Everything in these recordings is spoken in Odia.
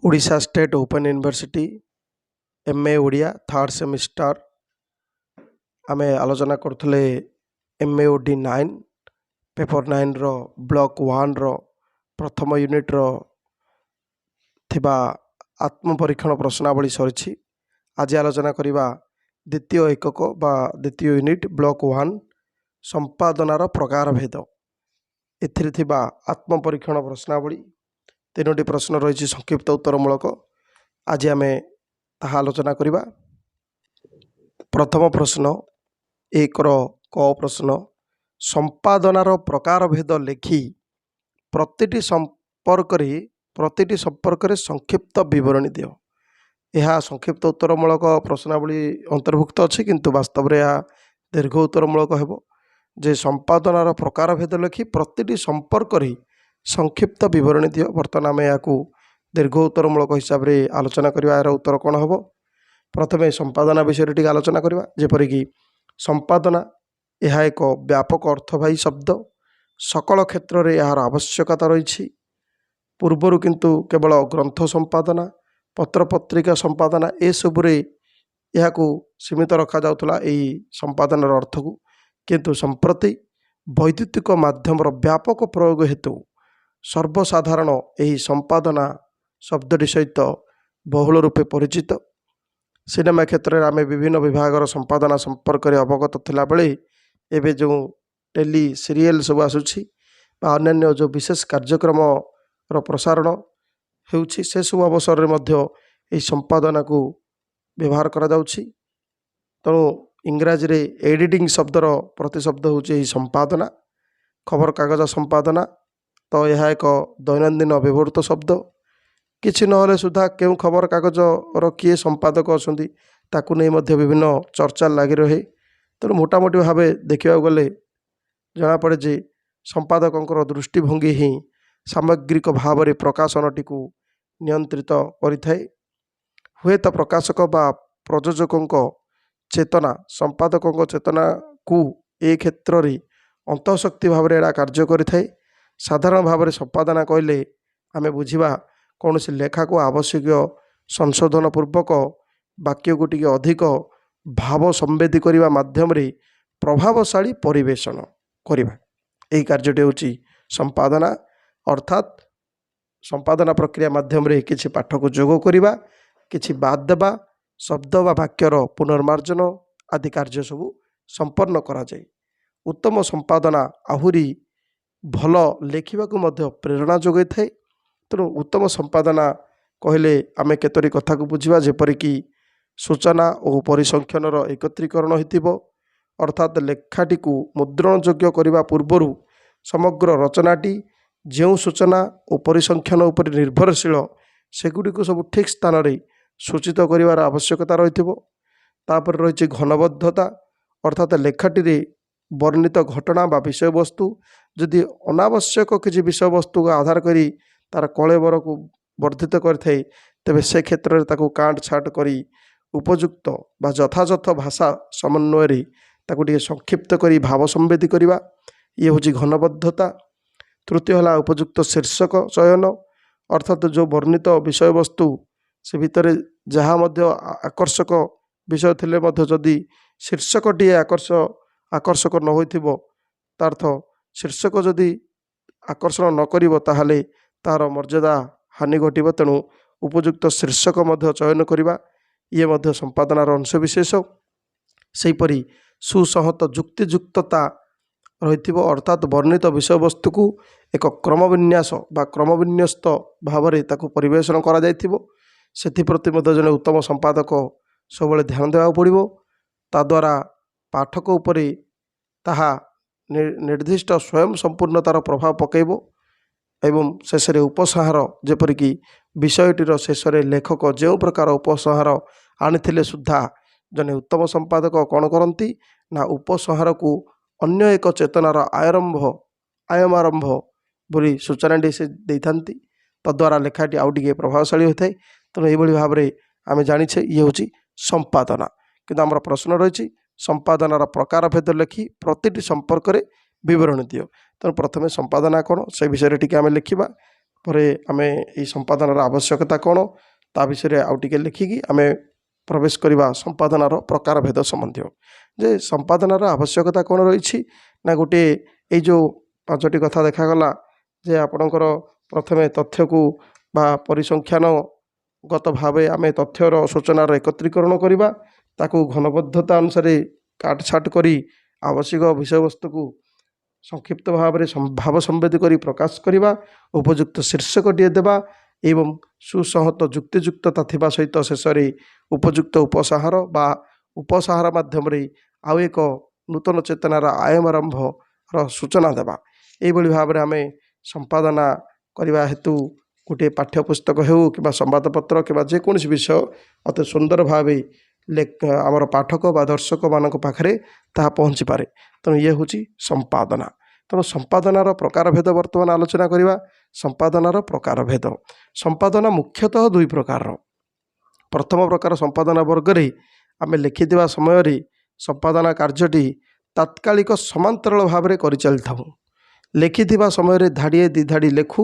Odisha state open university MA Odia third semester आमे आलोचना करथले एमएओडी 9 पेपर 9 रो ब्लॉक 1 रो प्रथम यूनिट रो थिबा आत्मपरीक्षण प्रश्नावली सरिछि। आज आलोचना करिबा द्वितीय एकक बा द्वितीय यूनिट ब्लॉक 1 संपादनार प्रकार भेद एथिरे थिबा आत्मपरीक्षण प्रश्नावली 3टी प्रश्न रही संक्षिप्त उत्तरमूलक। आज आमे ताहा आलोचना करिबा। प्रथम प्रश्न 1 रो क प्रश्न संपादनार प्रकार भेद लेखि प्रतिटी संपर्क रे संक्षिप्त विवरणी दियो। यह संक्षिप्त उत्तरमूलक प्रश्नावली अंतर्भुक्त अछि किंतु वास्तव रे यह दीर्घ उत्तरमूलक हेबो जे संपादनार प्रकार भेद लेखि प्रतिटी संपर्क रे संक्षिप्त विवरणी दियो। बर्तमान आमे याकू दीर्घ उत्तरमूलक हिसाब रे आलोचना करिबा। यार उत्तर कोन हेबो? प्रथमे संपादना विषय रे आलोचना करिबा। जेपरि कि संपादना यह एक व्यापक अर्थवाही शब्द, सकल क्षेत्र रे यार आवश्यकता रही। पूर्वर किंतु केवल ग्रंथ संपादना पत्र पत्रिका संपादना ए सबुरे याकू सीमित रखा जाउतला एही संपादनार अर्थ को, किंतु संप्रति वैद्युतिक माध्यम व्यापक प्रयोग हेतु सर्वसाधारण एही संपादना शब्दटी सहित बहुल रूपे परिचित। सिनेमा क्षेत्र में आम विभिन्न विभाग संपादना संपर्क में अवगत थिला बेले एबे जो टेली सीरियल सब आसुछि बा अन्य जो विशेष कार्यक्रम रो प्रसारण हेउछि से सब अवसर रे मध्य एही संपादना को व्यवहार करा जाउछि। तेणु इंग्राजी रे एडिटिंग शब्दर प्रतिशब्द होउछि एही संपादना। खबर कागज संपादना तो यह एक दैनंदिन व्यवहृत शब्द। किछि नहले सुधा केउ खबर कागज रो किए संपादक असंती ताकू नै मध्य विभिन्न चर्चा लागि रहे। तेणु मोटामोटी भावे देखिबा गले जना पड़े जे संपादकंकर दृष्टिभंगी ही सामग्रिक भाव रे प्रकाशनटी को नियंत्रित करिथाए। हुएत प्रकाशक बा प्रयोजकंक चेतना संपादकंक चेतना को ए क्षेत्र रे अंतःशक्ति भाव रे एडा कार्य करिथाए। साधारण भाव रे संपादना कहले आमे बुझिबा कौन सी लेखा को आवश्यक संशोधन पूर्वक वाक्य को टिके अधिक भाव संवेदी करने माध्यम रे प्रभावशाली परिवेशन करवा यही कार्यटी होची संपादना। अर्थात संपादना प्रक्रिया माध्यम रे किछि पाठ को जोग करवा, किछि बाद देवा, शब्द बा वाक्यर पुनर्मार्जन आदि कार्य सब संपन्न करा जाय। उत्तम संपादना आहुरी भल लेखिबा को मध्य प्रेरणा जोगाई थाए। तेणु उत्तम संपादना कहले आमे केतरी कथा को बुझिबा जेपरिक सूचना और परिसंख्यान एकत्रीकरण होइतिबो। अर्थात लेखाटी को मुद्रण योग्य करने पूर्वर समग्र रचनाटी जो सूचना और परिसंख्यान उपर निर्भरशील सेगुड़ी सब ठीक स्थान रे सूचित करिवार आवश्यकता रहितिबो। तापर रही घनबद्धता अर्थात लेखाटी रे वर्णित घटना बा विषय वस्तु जदि अनावश्यक किसी विषय वस्तु को आधार करी तार कलेबर को वर्धित करथाए तेबे से क्षेत्र में ताकू काट छाट करी उपयुक्त बा यथायथ भाषा समन्वय रे ताकू टिके संक्षिप्त करी भाव संवेदी करवा ये हूँ घनबद्धता। तृतीय है उपयुक्त शीर्षक चयन अर्थात जो वर्णित विषय वस्तु से भितर जहाँ मध्य आकर्षक विषय थिले मध्य जदि शीर्षकटी आकर्षक न होइथिबो तार्थ शीर्षक जदि आकर्षण न करिवो ताहले तार मर्यादा हानि घटिबो। तेणु उपयुक्त शीर्षक मध्य चयन करिबा ये मध्य संपादनार अंशविशेष। सेहीपरि सुसहत जुक्तियुक्तता रहिथिबो अर्थात वर्णित विषय वस्तु को एक क्रमविन्यास बा क्रमविन्यस्त भाव में ताकू परिवेशन करा जायथिबो। सेथिप्रति मध्य जने उत्तम संपादक सबले ध्यान देवा पड़िबो। ताद्वारा पाठक उपरे ताहा निर्दिष्ट स्वयं संपूर्णतार प्रभाव पकेबो एवं शेष उपसंहार जेपरिक विषयटीर शेष लेखक जो प्रकार उपसंहार आनिथिले सुद्धा जने उत्तम संपादक कौन करती ना उपसंहार को अन्य एक चेतनार आयमारंभ बोली सूचनाटी से देइथांती। तद्वारा लेखाटी आउ टिके प्रभावशाली होता है। तेणु यही भाव में आम जाचे ये हूँ संपादना। किंतु आमर प्रश्न रही संपादनार प्रकार भेद लेखि प्रतिटी संपर्क में विवरण दियो। तेणु प्रथमे संपादना कौन से विषय टिके आम लिखा। ପରେ ଆମେ ଏହି ସମ୍ପାଦନାର ଆବଶ୍ୟକତା କ'ଣ ତା ବିଷୟରେ ଆଉ ଟିକେ ଲେଖିକି ଆମେ ପ୍ରବେଶ କରିବା ସମ୍ପାଦନାର ପ୍ରକାରଭେଦ ସମ୍ବନ୍ଧୀୟ। ଯେ ସମ୍ପାଦନାର ଆବଶ୍ୟକତା କ'ଣ ରହିଛି ନା ଗୋଟିଏ ଏଇ ଯେଉଁ 5ଟି କଥା ଦେଖାଗଲା ଯେ ଆପଣଙ୍କର ପ୍ରଥମେ ତଥ୍ୟକୁ ବା ପରିସଂଖ୍ୟାନଗତ ଭାବେ ଆମେ ତଥ୍ୟର ସୂଚନାର ଏକତ୍ରୀକରଣ କରିବା, ତାକୁ ଘନବଦ୍ଧତା ଅନୁସାରେ କାଟଛାଟ କରି ଆବଶ୍ୟକ ବିଷୟବସ୍ତୁକୁ ସଂକ୍ଷିପ୍ତ ଭାବରେ ଭାବ ସମ୍ବେଦ କରି ପ୍ରକାଶ କରିବା, ଉପଯୁକ୍ତ ଶୀର୍ଷକଟିଏ ଦେବା ଏବଂ ସୁସଂହତ ଯୁକ୍ତିଯୁକ୍ତତା ଥିବା ସହିତ ଶେଷରେ ଉପଯୁକ୍ତ ଉପସାହାର ବା ଉପସାହାର ମାଧ୍ୟମରେ ଆଉ ଏକ ନୂତନ ଚେତନାର ଆରମ୍ଭର ସୂଚନା ଦେବା। ଏହିଭଳି ଭାବରେ ଆମେ ସମ୍ପାଦନା କରିବା ହେତୁ ଗୋଟିଏ ପାଠ୍ୟପୁସ୍ତକ ହେଉ କିମ୍ବା ସମ୍ବାଦପତ୍ର କିମ୍ବା ଯେକୌଣସି ବିଷୟ ଅତି ସୁନ୍ଦର ଭାବେ ଆମର ପାଠକ ବା ଦର୍ଶକମାନଙ୍କ ପାଖରେ ତାହା ପହଞ୍ଚିପାରେ। ତେଣୁ ଇଏ ହେଉଛି ସମ୍ପାଦନା। ତେଣୁ ସମ୍ପାଦନାର ପ୍ରକାରଭେଦ ବର୍ତ୍ତମାନ ଆଲୋଚନା କରିବା। ସମ୍ପାଦନାର ପ୍ରକାରଭେଦ, ସମ୍ପାଦନା ମୁଖ୍ୟତଃ 2 ପ୍ରକାରର। ପ୍ରଥମ ପ୍ରକାର ସମ୍ପାଦନା ବର୍ଗରେ ଆମେ ଲେଖିଥିବା ସମୟରେ ସମ୍ପାଦନା କାର୍ଯ୍ୟଟି ତାତ୍କାଳିକ ସମାନ୍ତରାଳ ଭାବରେ କରିଚାଲିଥାଉ। ଲେଖିଥିବା ସମୟରେ ଧାଡ଼ିଏ 2 ଧାଡ଼ି ଲେଖୁ,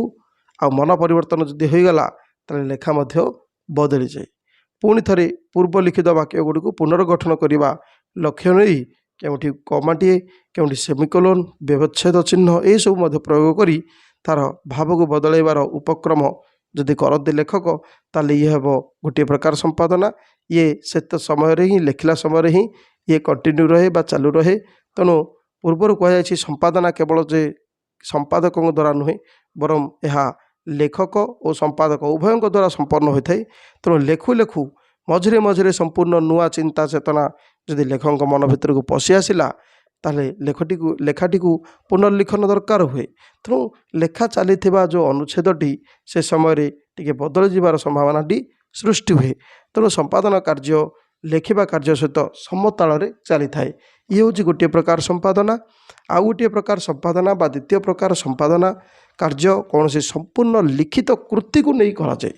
ଆଉ ମନ ପରିବର୍ତ୍ତନ ଯଦି ହୋଇଗଲା ତାହେଲେ ଲେଖା ମଧ୍ୟ ବଦଳିଯାଏ। ପୁଣି ଥରେ ପୂର୍ବ ଲିଖିତ ବାକ୍ୟ ଗୁଡ଼ିକୁ ପୁନର୍ଗଠନ କରିବା ଲକ୍ଷ୍ୟ ନେଇ କେଉଁଠି କମାଟିଏ, କେଉଁଠି ସେମିକୋଲନ୍, ବ୍ୟବଚ୍ଛେଦ ଚିହ୍ନ ଏସବୁ ମଧ୍ୟ ପ୍ରୟୋଗ କରି ତା'ର ଭାବକୁ ବଦଳାଇବାର ଉପକ୍ରମ ଯଦି କରନ୍ତି ଲେଖକ, ତାହେଲେ ଇଏ ହେବ ଗୋଟିଏ ପ୍ରକାର ସମ୍ପାଦନା। ଇଏ ସେତେ ସମୟରେ ହିଁ ଲେଖିଲା ସମୟରେ ହିଁ ଇଏ କଣ୍ଟିନ୍ୟୁ ରହେ ବା ଚାଲୁ ରହେ। ତେଣୁ ପୂର୍ବରୁ କୁହାଯାଇଛି ସମ୍ପାଦନା କେବଳ ଯେ ସମ୍ପାଦକଙ୍କ ଦ୍ୱାରା ନୁହେଁ, ବରଂ ଏହା ଲେଖକ ଓ ସମ୍ପାଦକ ଉଭୟଙ୍କ ଦ୍ୱାରା ସମ୍ପନ୍ନ ହୋଇଥାଏ। ତେଣୁ ଲେଖୁ ଲେଖୁ ମଝିରେ ମଝିରେ ସମ୍ପୂର୍ଣ୍ଣ ନୂଆ ଚିନ୍ତା ଚେତନା ଯଦି ଲେଖକଙ୍କ ମନ ଭିତରକୁ ପଶି ଆସିଲା ତାହେଲେ ଲେଖାଟିକୁ ପୁନର୍ଲିଖନ ଦରକାର ହୁଏ। ତେଣୁ ଲେଖା ଚାଲିଥିବା ଯେଉଁ ଅନୁଚ୍ଛେଦଟି ସେ ସମୟରେ ଟିକେ ବଦଳି ଯିବାର ସମ୍ଭାବନାଟି ସୃଷ୍ଟି ହୁଏ। ତେଣୁ ସମ୍ପାଦନ କାର୍ଯ୍ୟ ଲେଖିବା କାର୍ଯ୍ୟ ସହିତ ସମତାଳରେ ଚାଲିଥାଏ। ଇଏ ହେଉଛି ଗୋଟିଏ ପ୍ରକାର ସମ୍ପାଦନା। ଆଉ ଗୋଟିଏ ପ୍ରକାର ସମ୍ପାଦନା ବା ଦ୍ୱିତୀୟ ପ୍ରକାର ସମ୍ପାଦନା କାର୍ଯ୍ୟ କୌଣସି ସମ୍ପୂର୍ଣ୍ଣ ଲିଖିତ କୃତିକୁ ନେଇ କରାଯାଏ।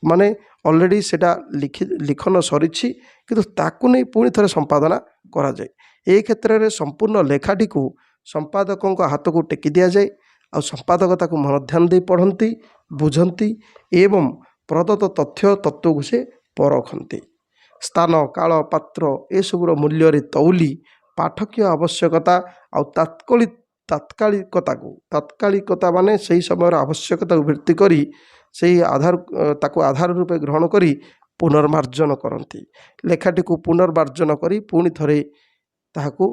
ମାନେ ଅଲରେଡ଼ି ସେଇଟା ଲିଖନ ସରିଛି କିନ୍ତୁ ତାକୁ ନେଇ ପୁଣି ଥରେ ସମ୍ପାଦନା କରାଯାଏ। ଏହି କ୍ଷେତ୍ରରେ ସମ୍ପୂର୍ଣ୍ଣ ଲେଖାଟିକୁ ସମ୍ପାଦକଙ୍କ ହାତକୁ ଟେକି ଦିଆଯାଏ, ଆଉ ସମ୍ପାଦକ ତାକୁ ମନ ଧ୍ୟାନ ଦେଇ ପଢ଼ନ୍ତି, ବୁଝନ୍ତି ଏବଂ ପ୍ରଦତ୍ତ ତତ୍ତ୍ୱକୁ ସେ ପରଖନ୍ତି। ସ୍ଥାନ, କାଳ, ପାତ୍ର ଏସବୁର ମୂଲ୍ୟରେ ତଉଲି ପାଠକୀୟ ଆବଶ୍ୟକତା ଆଉ ତାତ୍କାଳିକତା ମାନେ ସେହି ସମୟର ଆବଶ୍ୟକତାକୁ ଭିତ୍ତି କରି ତାକୁ ଆଧାର ରୂପେ ଗ୍ରହଣ କରି ପୁନର୍ମାର୍ଜନ କରନ୍ତି। ଲେଖାଟିକୁ ପୁନର୍ମାର୍ଜନ କରି ପୁଣି ଥରେ ତାହାକୁ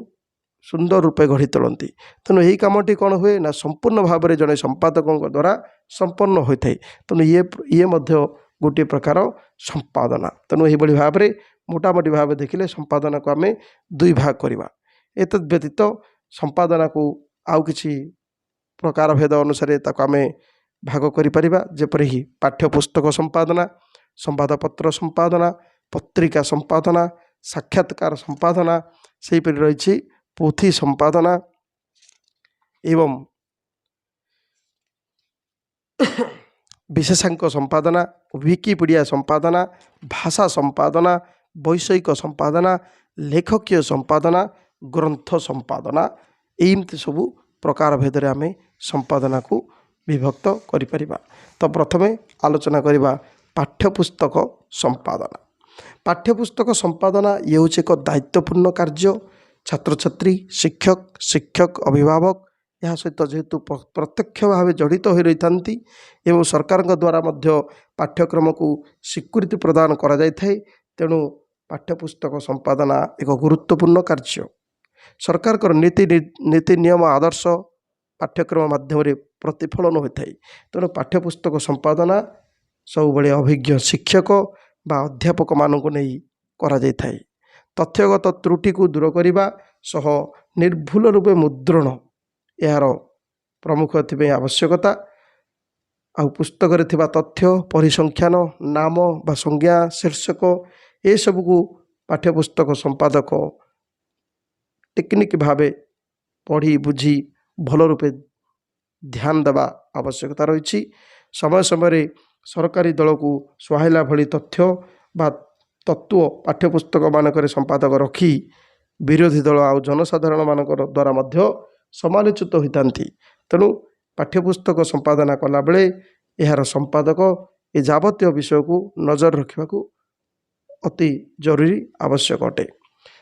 ସୁନ୍ଦର ରୂପେ ଗଢ଼ି ତୋଳନ୍ତି। ତେଣୁ ଏହି କାମଟି କ'ଣ ହୁଏ ନା ସମ୍ପୂର୍ଣ୍ଣ ଭାବରେ ଜଣେ ସମ୍ପାଦକଙ୍କ ଦ୍ୱାରା ସମ୍ପନ୍ନ ହୋଇଥାଏ। ତେଣୁ ଇଏ ମଧ୍ୟ ଗୋଟିଏ ପ୍ରକାର ସମ୍ପାଦନା। ତେଣୁ ଏହିଭଳି ଭାବରେ ମୋଟାମୋଟି ଭାବେ ଦେଖିଲେ ସମ୍ପାଦନାକୁ ଆମେ 2 ଭାଗ କରିବା। ଏତଦ୍ ବ୍ୟତୀତ ସମ୍ପାଦନାକୁ ଆଉ କିଛି ପ୍ରକାରଭେଦ ଅନୁସାରେ ତାକୁ ଆମେ ଭାଗ କରିପାରିବା, ଯେପରିକି ପାଠ୍ୟପୁସ୍ତକ ସମ୍ପାଦନା, ସମ୍ବାଦପତ୍ର ସମ୍ପାଦନା, ପତ୍ରିକା ସମ୍ପାଦନା, ସାକ୍ଷାତକାର ସମ୍ପାଦନା, ସେହିପରି ରହିଛି ପୋଥି ସମ୍ପାଦନା ଏବଂ ବିଶେଷାଙ୍କ ସମ୍ପାଦନା, ୱିକିପିଡ଼ିଆ ସମ୍ପାଦନା, ଭାଷା ସମ୍ପାଦନା, ବୈଷୟିକ ସମ୍ପାଦନା, ଲେଖକୀୟ ସମ୍ପାଦନା, ଗ୍ରନ୍ଥ ସମ୍ପାଦନା, ଏମିତି ସବୁ ପ୍ରକାର ଭେଦରେ ଆମେ ସମ୍ପାଦନାକୁ ବିଭକ୍ତ କରିପାରିବା। ତ ପ୍ରଥମେ ଆଲୋଚନା କରିବା ପାଠ୍ୟପୁସ୍ତକ ସମ୍ପାଦନା। ପାଠ୍ୟପୁସ୍ତକ ସମ୍ପାଦନା ଇଏ ହେଉଛି ଏକ ଦାୟିତ୍ୱପୂର୍ଣ୍ଣ କାର୍ଯ୍ୟ। ଛାତ୍ରଛାତ୍ରୀ, ଶିକ୍ଷକ, ଅଭିଭାବକ ଏହା ସହିତ ଯେହେତୁ ପ୍ରତ୍ୟକ୍ଷ ଭାବେ ଜଡ଼ିତ ହୋଇ ରହିଥାନ୍ତି ଏବଂ ସରକାରଙ୍କ ଦ୍ୱାରା ମଧ୍ୟ ପାଠ୍ୟକ୍ରମକୁ ସ୍ୱୀକୃତି ପ୍ରଦାନ କରାଯାଇଥାଏ, ତେଣୁ ପାଠ୍ୟପୁସ୍ତକ ସମ୍ପାଦନା ଏକ ଗୁରୁତ୍ୱପୂର୍ଣ୍ଣ କାର୍ଯ୍ୟ। ସରକାରଙ୍କର ନୀତି ନିୟମ ଆଦର୍ଶ ପାଠ୍ୟକ୍ରମ ମାଧ୍ୟମରେ ପ୍ରତିଫଳନ ହୋଇଥାଏ। ତେଣୁ ପାଠ୍ୟପୁସ୍ତକ ସମ୍ପାଦନା ସବୁବେଳେ ଅଭିଜ୍ଞ ଶିକ୍ଷକ ବା ଅଧ୍ୟାପକମାନଙ୍କୁ ନେଇ କରାଯାଇଥାଏ। ତଥ୍ୟଗତ ତ୍ରୁଟିକୁ ଦୂର କରିବା ସହ ନିର୍ଭୁଲ ରୂପେ ମୁଦ୍ରଣ ଏହାର ପ୍ରମୁଖ ଏଥିପାଇଁ ଆବଶ୍ୟକତା। ଆଉ ପୁସ୍ତକରେ ଥିବା ତଥ୍ୟ, ପରିସଂଖ୍ୟାନ, ନାମ ବା ସଂଜ୍ଞା, ଶୀର୍ଷକ ଏସବୁକୁ ପାଠ୍ୟପୁସ୍ତକ ସମ୍ପାଦକ ଟେକ୍ନିକ୍ ଭାବେ ପଢ଼ି ବୁଝି ଭଲ ରୂପେ ଧ୍ୟାନ ଦେବା ଆବଶ୍ୟକତା ରହିଛି। ସମୟ ସମୟରେ ସରକାରୀ ଦଳକୁ ସୁହାଇଲା ଭଳି ତଥ୍ୟ ବା ତତ୍ତ୍ୱ ପାଠ୍ୟପୁସ୍ତକ ମାନଙ୍କରେ ସମ୍ପାଦକ ରଖି ବିରୋଧୀ ଦଳ ଆଉ ଜନସାଧାରଣମାନଙ୍କର ଦ୍ୱାରା ମଧ୍ୟ ସମାଲୋଚିତ ହୋଇଥାନ୍ତି। ତେଣୁ ପାଠ୍ୟପୁସ୍ତକ ସମ୍ପାଦନା କଲାବେଳେ ଏହାର ସମ୍ପାଦକ ଏ ଯାବତୀୟ ବିଷୟକୁ ନଜର ରଖିବାକୁ ଅତି ଜରୁରୀ ଆବଶ୍ୟକ ଅଟେ।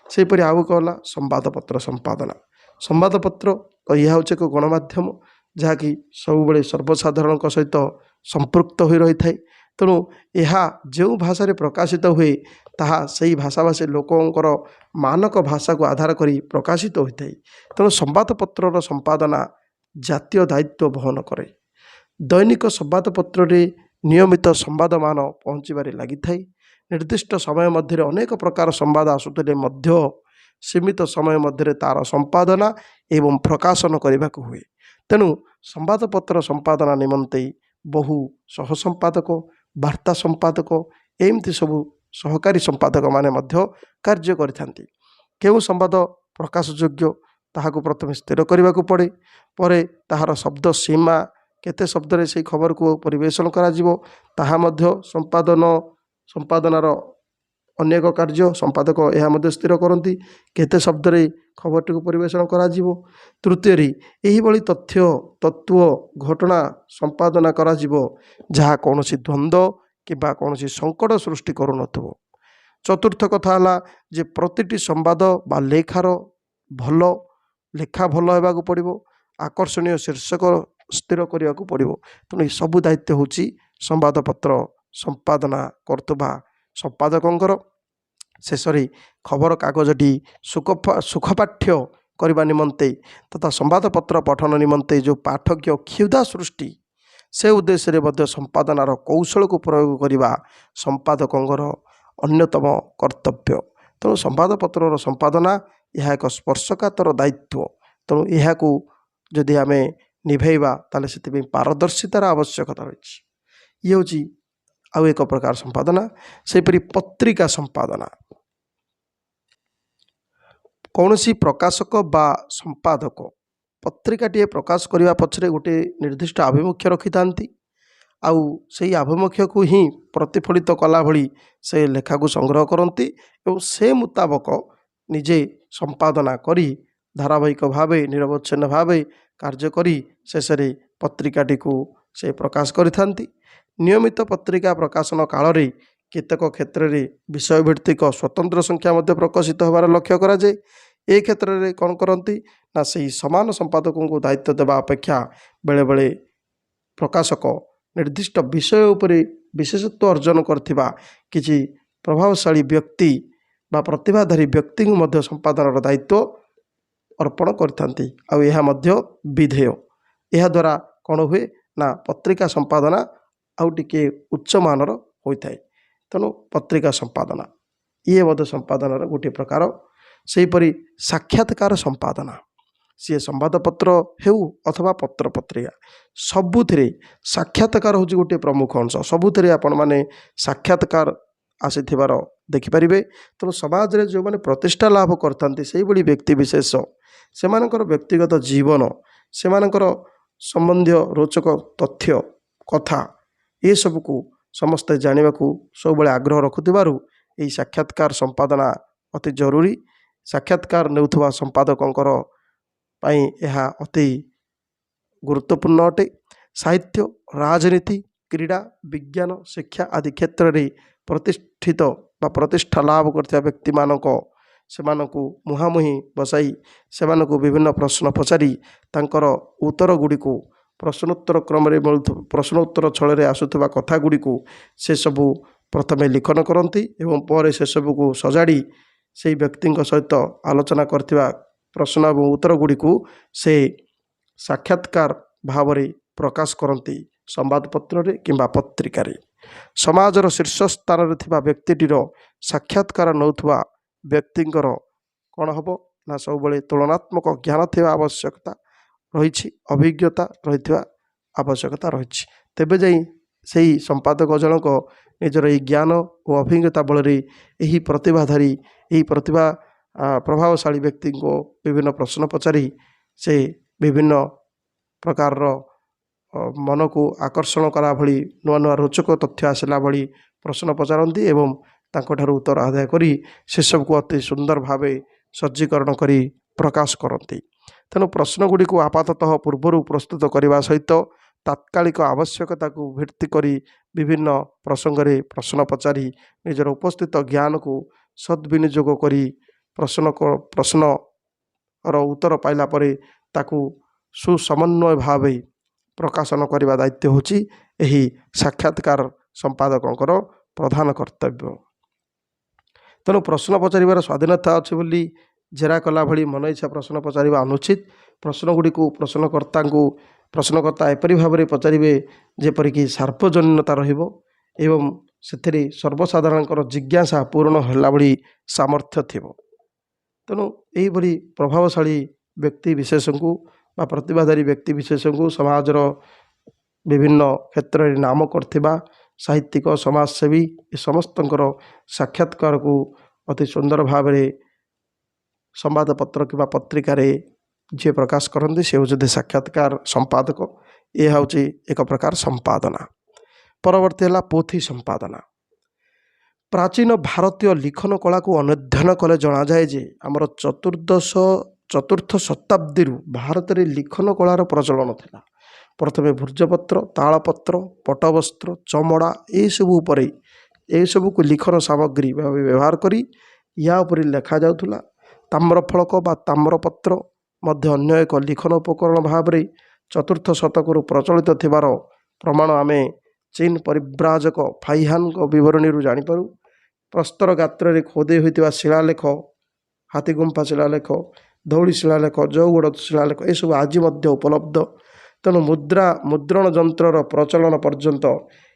ସେହିପରି ଆଉ ଏକ ହେଲା ସମ୍ବାଦପତ୍ର ସମ୍ପାଦନା। ସମ୍ବାଦପତ୍ର ଏହା ହେଉଛି ଏକ ଗଣମାଧ୍ୟମ ଯାହାକି ସବୁବେଳେ ସର୍ବସାଧାରଣଙ୍କ ସହିତ ସମ୍ପୃକ୍ତ ହୋଇ ରହିଥାଏ। ତେଣୁ ଏହା ଯେଉଁ ଭାଷାରେ ପ୍ରକାଶିତ ହୁଏ ତାହା ସେହି ଭାଷାଭାଷୀ ଲୋକଙ୍କର ମାନକ ଭାଷାକୁ ଆଧାର କରି ପ୍ରକାଶିତ ହୋଇଥାଏ। ତେଣୁ ସମ୍ବାଦପତ୍ରର ସମ୍ପାଦନା ଜାତୀୟ ଦାୟିତ୍ୱ ବହନ କରେ। ଦୈନିକ ସମ୍ବାଦପତ୍ରରେ ନିୟମିତ ସମ୍ବାଦମାନ ପହଞ୍ଚିବାରେ ଲାଗିଥାଏ। ନିର୍ଦ୍ଦିଷ୍ଟ ସମୟ ମଧ୍ୟରେ ଅନେକ ପ୍ରକାର ସମ୍ବାଦ ଆସୁଥିଲେ ମଧ୍ୟ ସୀମିତ ସମୟ ମଧ୍ୟରେ ତା'ର ସମ୍ପାଦନା ଏବଂ ପ୍ରକାଶନ କରିବାକୁ ହୁଏ। ତେଣୁ ସମ୍ବାଦପତ୍ର ସମ୍ପାଦନା ନିମନ୍ତେ ବହୁ ସହ ସମ୍ପାଦକ, ବାର୍ତ୍ତା ସମ୍ପାଦକ ଏମିତି ସବୁ ସହକାରୀ ସମ୍ପାଦକମାନେ ମଧ୍ୟ କାର୍ଯ୍ୟ କରିଥାନ୍ତି। କେଉଁ ସମ୍ବାଦ ପ୍ରକାଶଯୋଗ୍ୟ ତାହାକୁ ପ୍ରଥମେ ସ୍ଥିର କରିବାକୁ ପଡ଼େ। ପରେ ତାହାର ଶବ୍ଦ ସୀମା କେତେ ଶବ୍ଦରେ ସେହି ଖବରକୁ ପରିବେଷଣ କରାଯିବ ତାହା ମଧ୍ୟ ସମ୍ପାଦନାର ଅନ୍ୟ ଏକ କାର୍ଯ୍ୟ। ସମ୍ପାଦକ ଏହା ମଧ୍ୟ ସ୍ଥିର କରନ୍ତି କେତେ ଶବ୍ଦରେ ଖବରଟିକୁ ପରିବେଷଣ କରାଯିବ। ତୃତୀୟରେ ଏହିଭଳି ତତ୍ତ୍ୱ ଘଟଣା ସମ୍ପାଦନା କରାଯିବ ଯାହା କୌଣସି ଦ୍ୱନ୍ଦ୍ୱ କିମ୍ବା କୌଣସି ସଙ୍କଟ ସୃଷ୍ଟି କରୁନଥିବ। ଚତୁର୍ଥ କଥା ହେଲା ଯେ ପ୍ରତିଟି ସମ୍ବାଦ ବା ଲେଖା ଭଲ ହେବାକୁ ପଡ଼ିବ। ଆକର୍ଷଣୀୟ ଶୀର୍ଷକ ସ୍ଥିର କରିବାକୁ ପଡ଼ିବ। ତେଣୁ ଏସବୁ ଦାୟିତ୍ୱ ହେଉଛି ସମ୍ବାଦପତ୍ର ସମ୍ପାଦନା କରୁଥିବା ସମ୍ପାଦକଙ୍କର। ଶେଷରେ ଖବରକାଗଜଟି ସୁଖପାଠ୍ୟ କରିବା ନିମନ୍ତେ ତଥା ସମ୍ବାଦପତ୍ର ପଠନ ନିମନ୍ତେ ଯେଉଁ ପାଠକୀୟ କ୍ଷୁଧା ସୃଷ୍ଟି ସେ ଉଦ୍ଦେଶ୍ୟରେ ମଧ୍ୟ ସମ୍ପାଦନାର କୌଶଳକୁ ପ୍ରୟୋଗ କରିବା ସମ୍ପାଦକଙ୍କର ଅନ୍ୟତମ କର୍ତ୍ତବ୍ୟ। ତେଣୁ ସମ୍ବାଦପତ୍ରର ସମ୍ପାଦନା ଏହା ଏକ ସ୍ପର୍ଶକାତର ଦାୟିତ୍ୱ। ତେଣୁ ଏହାକୁ ଯଦି ଆମେ ନିଭେଇବା ତାହେଲେ ସେଥିପାଇଁ ପାରଦର୍ଶିତାର ଆବଶ୍ୟକତା ରହିଛି। ଇଏ ହେଉଛି ଆଉ ଏକ ପ୍ରକାର ସମ୍ପାଦନା। ସେହିପରି ପତ୍ରିକା ସମ୍ପାଦନା। କୌଣସି ପ୍ରକାଶକ ବା ସମ୍ପାଦକ ପତ୍ରିକାଟିଏ ପ୍ରକାଶ କରିବା ପଛରେ ଗୋଟିଏ ନିର୍ଦ୍ଦିଷ୍ଟ ଆଭିମୁଖ୍ୟ ରଖିଥାନ୍ତି। ଆଉ ସେହି ଆଭିମୁଖ୍ୟକୁ ହିଁ ପ୍ରତିଫଳିତ କଲା ଭଳି ସେ ଲେଖାକୁ ସଂଗ୍ରହ କରନ୍ତି ଏବଂ ସେ ମୁତାବକ ନିଜେ ସମ୍ପାଦନା କରି ଧାରାବାହିକ ଭାବେ ନିରବଚ୍ଛିନ୍ନ ଭାବେ କାର୍ଯ୍ୟ କରି ଶେଷରେ ପତ୍ରିକାଟିକୁ ସେ ପ୍ରକାଶ କରିଥାନ୍ତି। ନିୟମିତ ପତ୍ରିକା ପ୍ରକାଶନ କାଳରେ କେତେକ କ୍ଷେତ୍ରରେ ବିଷୟଭିତ୍ତିକ ସ୍ୱତନ୍ତ୍ର ସଂଖ୍ୟା ମଧ୍ୟ ପ୍ରକାଶିତ ହେବାର ଲକ୍ଷ୍ୟ କରାଯାଏ। ଏ କ୍ଷେତ୍ରରେ କ'ଣ କରନ୍ତି ନା ସେହି ସମାନ ସମ୍ପାଦକଙ୍କୁ ଦାୟିତ୍ୱ ଦେବା ଅପେକ୍ଷା ବେଳେବେଳେ ପ୍ରକାଶକ ନିର୍ଦ୍ଦିଷ୍ଟ ବିଷୟ ଉପରେ ବିଶେଷତ୍ୱ ଅର୍ଜନ କରିଥିବା କିଛି ପ୍ରଭାବଶାଳୀ ବ୍ୟକ୍ତି ବା ପ୍ରତିଭାଧାରୀ ବ୍ୟକ୍ତିଙ୍କୁ ମଧ୍ୟ ସମ୍ପାଦନାର ଦାୟିତ୍ୱ ଅର୍ପଣ କରିଥାନ୍ତି। ଆଉ ଏହା ମଧ୍ୟ ବିଧେୟ। ଏହାଦ୍ୱାରା କ'ଣ ହୁଏ ନା ପତ୍ରିକା ସମ୍ପାଦନା ଆଉ ଟିକିଏ ଉଚ୍ଚମାନର ହୋଇଥାଏ। ତେଣୁ ପତ୍ରିକା ସମ୍ପାଦନା ଇଏ ମଧ୍ୟ ସମ୍ପାଦନାର ଗୋଟିଏ ପ୍ରକାର। ସେହିପରି ସାକ୍ଷାତକାର ସମ୍ପାଦନା ସିଏ ସମ୍ବାଦପତ୍ର ହେଉ ଅଥବା ପତ୍ରପତ୍ରିକା ସବୁଥିରେ ସାକ୍ଷାତକାର ହେଉଛି ଗୋଟିଏ ପ୍ରମୁଖ ଅଂଶ। ସବୁଥିରେ ଆପଣମାନେ ସାକ୍ଷାତକାର ଆସିଥିବାର ଦେଖିପାରିବେ। ତେଣୁ ସମାଜରେ ଯେଉଁମାନେ ପ୍ରତିଷ୍ଠା ଲାଭ କରିଥାନ୍ତି ସେହିଭଳି ବ୍ୟକ୍ତିବିଶେଷ ସେମାନଙ୍କର ବ୍ୟକ୍ତିଗତ ଜୀବନ ସେମାନଙ୍କର ସମ୍ବନ୍ଧୀୟ ରୋଚକ ତଥ୍ୟ କଥା ଏସବୁକୁ ସମସ୍ତେ ଜାଣିବାକୁ ସବୁବେଳେ ଆଗ୍ରହ ରଖୁଥିବାରୁ ଏହି ସାକ୍ଷାତକାର ସମ୍ପାଦନା ଅତି ଜରୁରୀ। ସାକ୍ଷାତକାର ନେଉଥିବା ସମ୍ପାଦକଙ୍କର ପାଇଁ ଏହା ଅତି ଗୁରୁତ୍ୱପୂର୍ଣ୍ଣ ଅଟେ। ସାହିତ୍ୟ, ରାଜନୀତି, କ୍ରୀଡ଼ା, ବିଜ୍ଞାନ, ଶିକ୍ଷା ଆଦି କ୍ଷେତ୍ରରେ ପ୍ରତିଷ୍ଠିତ ବା ପ୍ରତିଷ୍ଠା ଲାଭ କରିଥିବା ସେମାନଙ୍କୁ ମୁହାଁମୁହିଁ ବସାଇ ସେମାନଙ୍କୁ ବିଭିନ୍ନ ପ୍ରଶ୍ନ ପଚାରି ତାଙ୍କର ଉତ୍ତର ଗୁଡ଼ିକୁ ପ୍ରଶ୍ନୋତ୍ତର କ୍ରମରେ ପ୍ରଶ୍ନୋତ୍ତର ଛଳରେ ଆସୁଥିବା କଥା ଗୁଡ଼ିକୁ ସେସବୁ ପ୍ରଥମେ ଲିଖନ କରନ୍ତି ଏବଂ ପରେ ସେସବୁକୁ ସଜାଡ଼ି ସେହି ବ୍ୟକ୍ତିଙ୍କ ସହିତ ଆଲୋଚନା କରିଥିବା ପ୍ରଶ୍ନ ଏବଂ ଉତ୍ତର ଗୁଡ଼ିକୁ ସେ ସାକ୍ଷାତକାର ଭାବରେ ପ୍ରକାଶ କରନ୍ତି ସମ୍ବାଦପତ୍ରରେ କିମ୍ବା ପତ୍ରିକାରେ। ସମାଜର ଶୀର୍ଷ ସ୍ଥାନରେ ଥିବା ବ୍ୟକ୍ତିଟିର ସାକ୍ଷାତକାର ନେଉଥିବା ବ୍ୟକ୍ତିଙ୍କର କ'ଣ ହେବ ନା ସବୁବେଳେ ତୁଳନାତ୍ମକ ଜ୍ଞାନ ଥିବା ଆବଶ୍ୟକତା ରହିଛି, ଅଭିଜ୍ଞତା ରହିଥିବା ଆବଶ୍ୟକତା ରହିଛି। ତେବେ ଯାଇ ସେହି ସମ୍ପାଦକ ଜଣକ ନିଜର ଏହି ଜ୍ଞାନ ଓ ଅଭିଜ୍ଞତା ବଳରେ ଏହି ପ୍ରଭାବଶାଳୀ ବ୍ୟକ୍ତିଙ୍କୁ ବିଭିନ୍ନ ପ୍ରଶ୍ନ ପଚାରି ସେ ବିଭିନ୍ନ ପ୍ରକାରର ମନକୁ ଆକର୍ଷଣ କଲା ଭଳି ନୂଆ ନୂଆ ରୋଚକ ତଥ୍ୟ ଆସିଲା ଭଳି ପ୍ରଶ୍ନ ପଚାରନ୍ତି ଏବଂ ତାଙ୍କଠାରୁ ଉତ୍ତର ଆଦାୟ କରି ସେସବୁକୁ ଅତି ସୁନ୍ଦର ଭାବେ ସଜ୍ଜୀକରଣ କରି ପ୍ରକାଶ କରନ୍ତି। ତେଣୁ ପ୍ରଶ୍ନ ଗୁଡ଼ିକୁ ଆପାତତଃ ପୂର୍ବରୁ ପ୍ରସ୍ତୁତ କରିବା ସହିତ तात्कालिक आवश्यकता को भित्ति करी विभिन्न प्रसंगरे प्रश्न पचारि निजर उपस्थित ज्ञान को सद्विनियोग करी प्रश्नर उत्तर पाइला परे ताकू सुसमन्वय भाव प्रकाशन करने दायित्व होची एही साक्षात्कार संपादकंकर प्रधान कर्तव्य। तेणु प्रश्न पचारिबार स्वाधीनता अच्छी बोली जेरा कला भली मन इच्छा प्रश्न पचारिबा अनुचित। प्रश्न गुड़ी को प्रश्नकर्ता एपरी भाव में पचारे जेपरिक सार्वजनीनता रहिबो एवं से सर्वसाधारण जिज्ञासा पूर्ण होला भली सामर्थ्य थिबो। तेणु यही प्रभावशाली व्यक्ति विशेष को बा प्रतिभाधारी व्यक्ति विशेष को समाजर विभिन्न क्षेत्र में नाम करथिबा साहित्यिक समाजसेवी ए समस्तंकर साक्षात्कार को अति सुंदर भाव में संवादपत्र कि पत्रिकार जी प्रकाश करते से होते साक्षात्कार संपादक। यह हूँ एक प्रकार संपादना। परवर्ती है पोथी संपादना। प्राचीन भारतीय लिखन कला को अध्ययन कले जना जाए जे आमर चतुर्थ शताब्दी भारत में लिखन कलार प्रचलन थिला। प्रथमे भूर्जपत्र, तालपत्र, पटवस्त्र, चमड़ा ये सबू को लिखन सामग्री भाव व्यवहार करी या उपरि लेखा जाउथुला। ताम्रफलक बा ताम्रपत्र मध्य अन्य एक लिखन उपकरण भाव में चतुर्थ शतक प्रचलित थिबार प्रमाण आमे चीन परिव्राजक फाइहान विवरणी जानीपारू। प्रस्तर गात्र खोदे होता शिलालेख, हाथीगुंफा शिलालेख, धौली शिलालेख, जौगड़ शिलालेख ये सब आज उपलब्ध। तेणु मुद्रण जंत्रर प्रचलन पर्यंत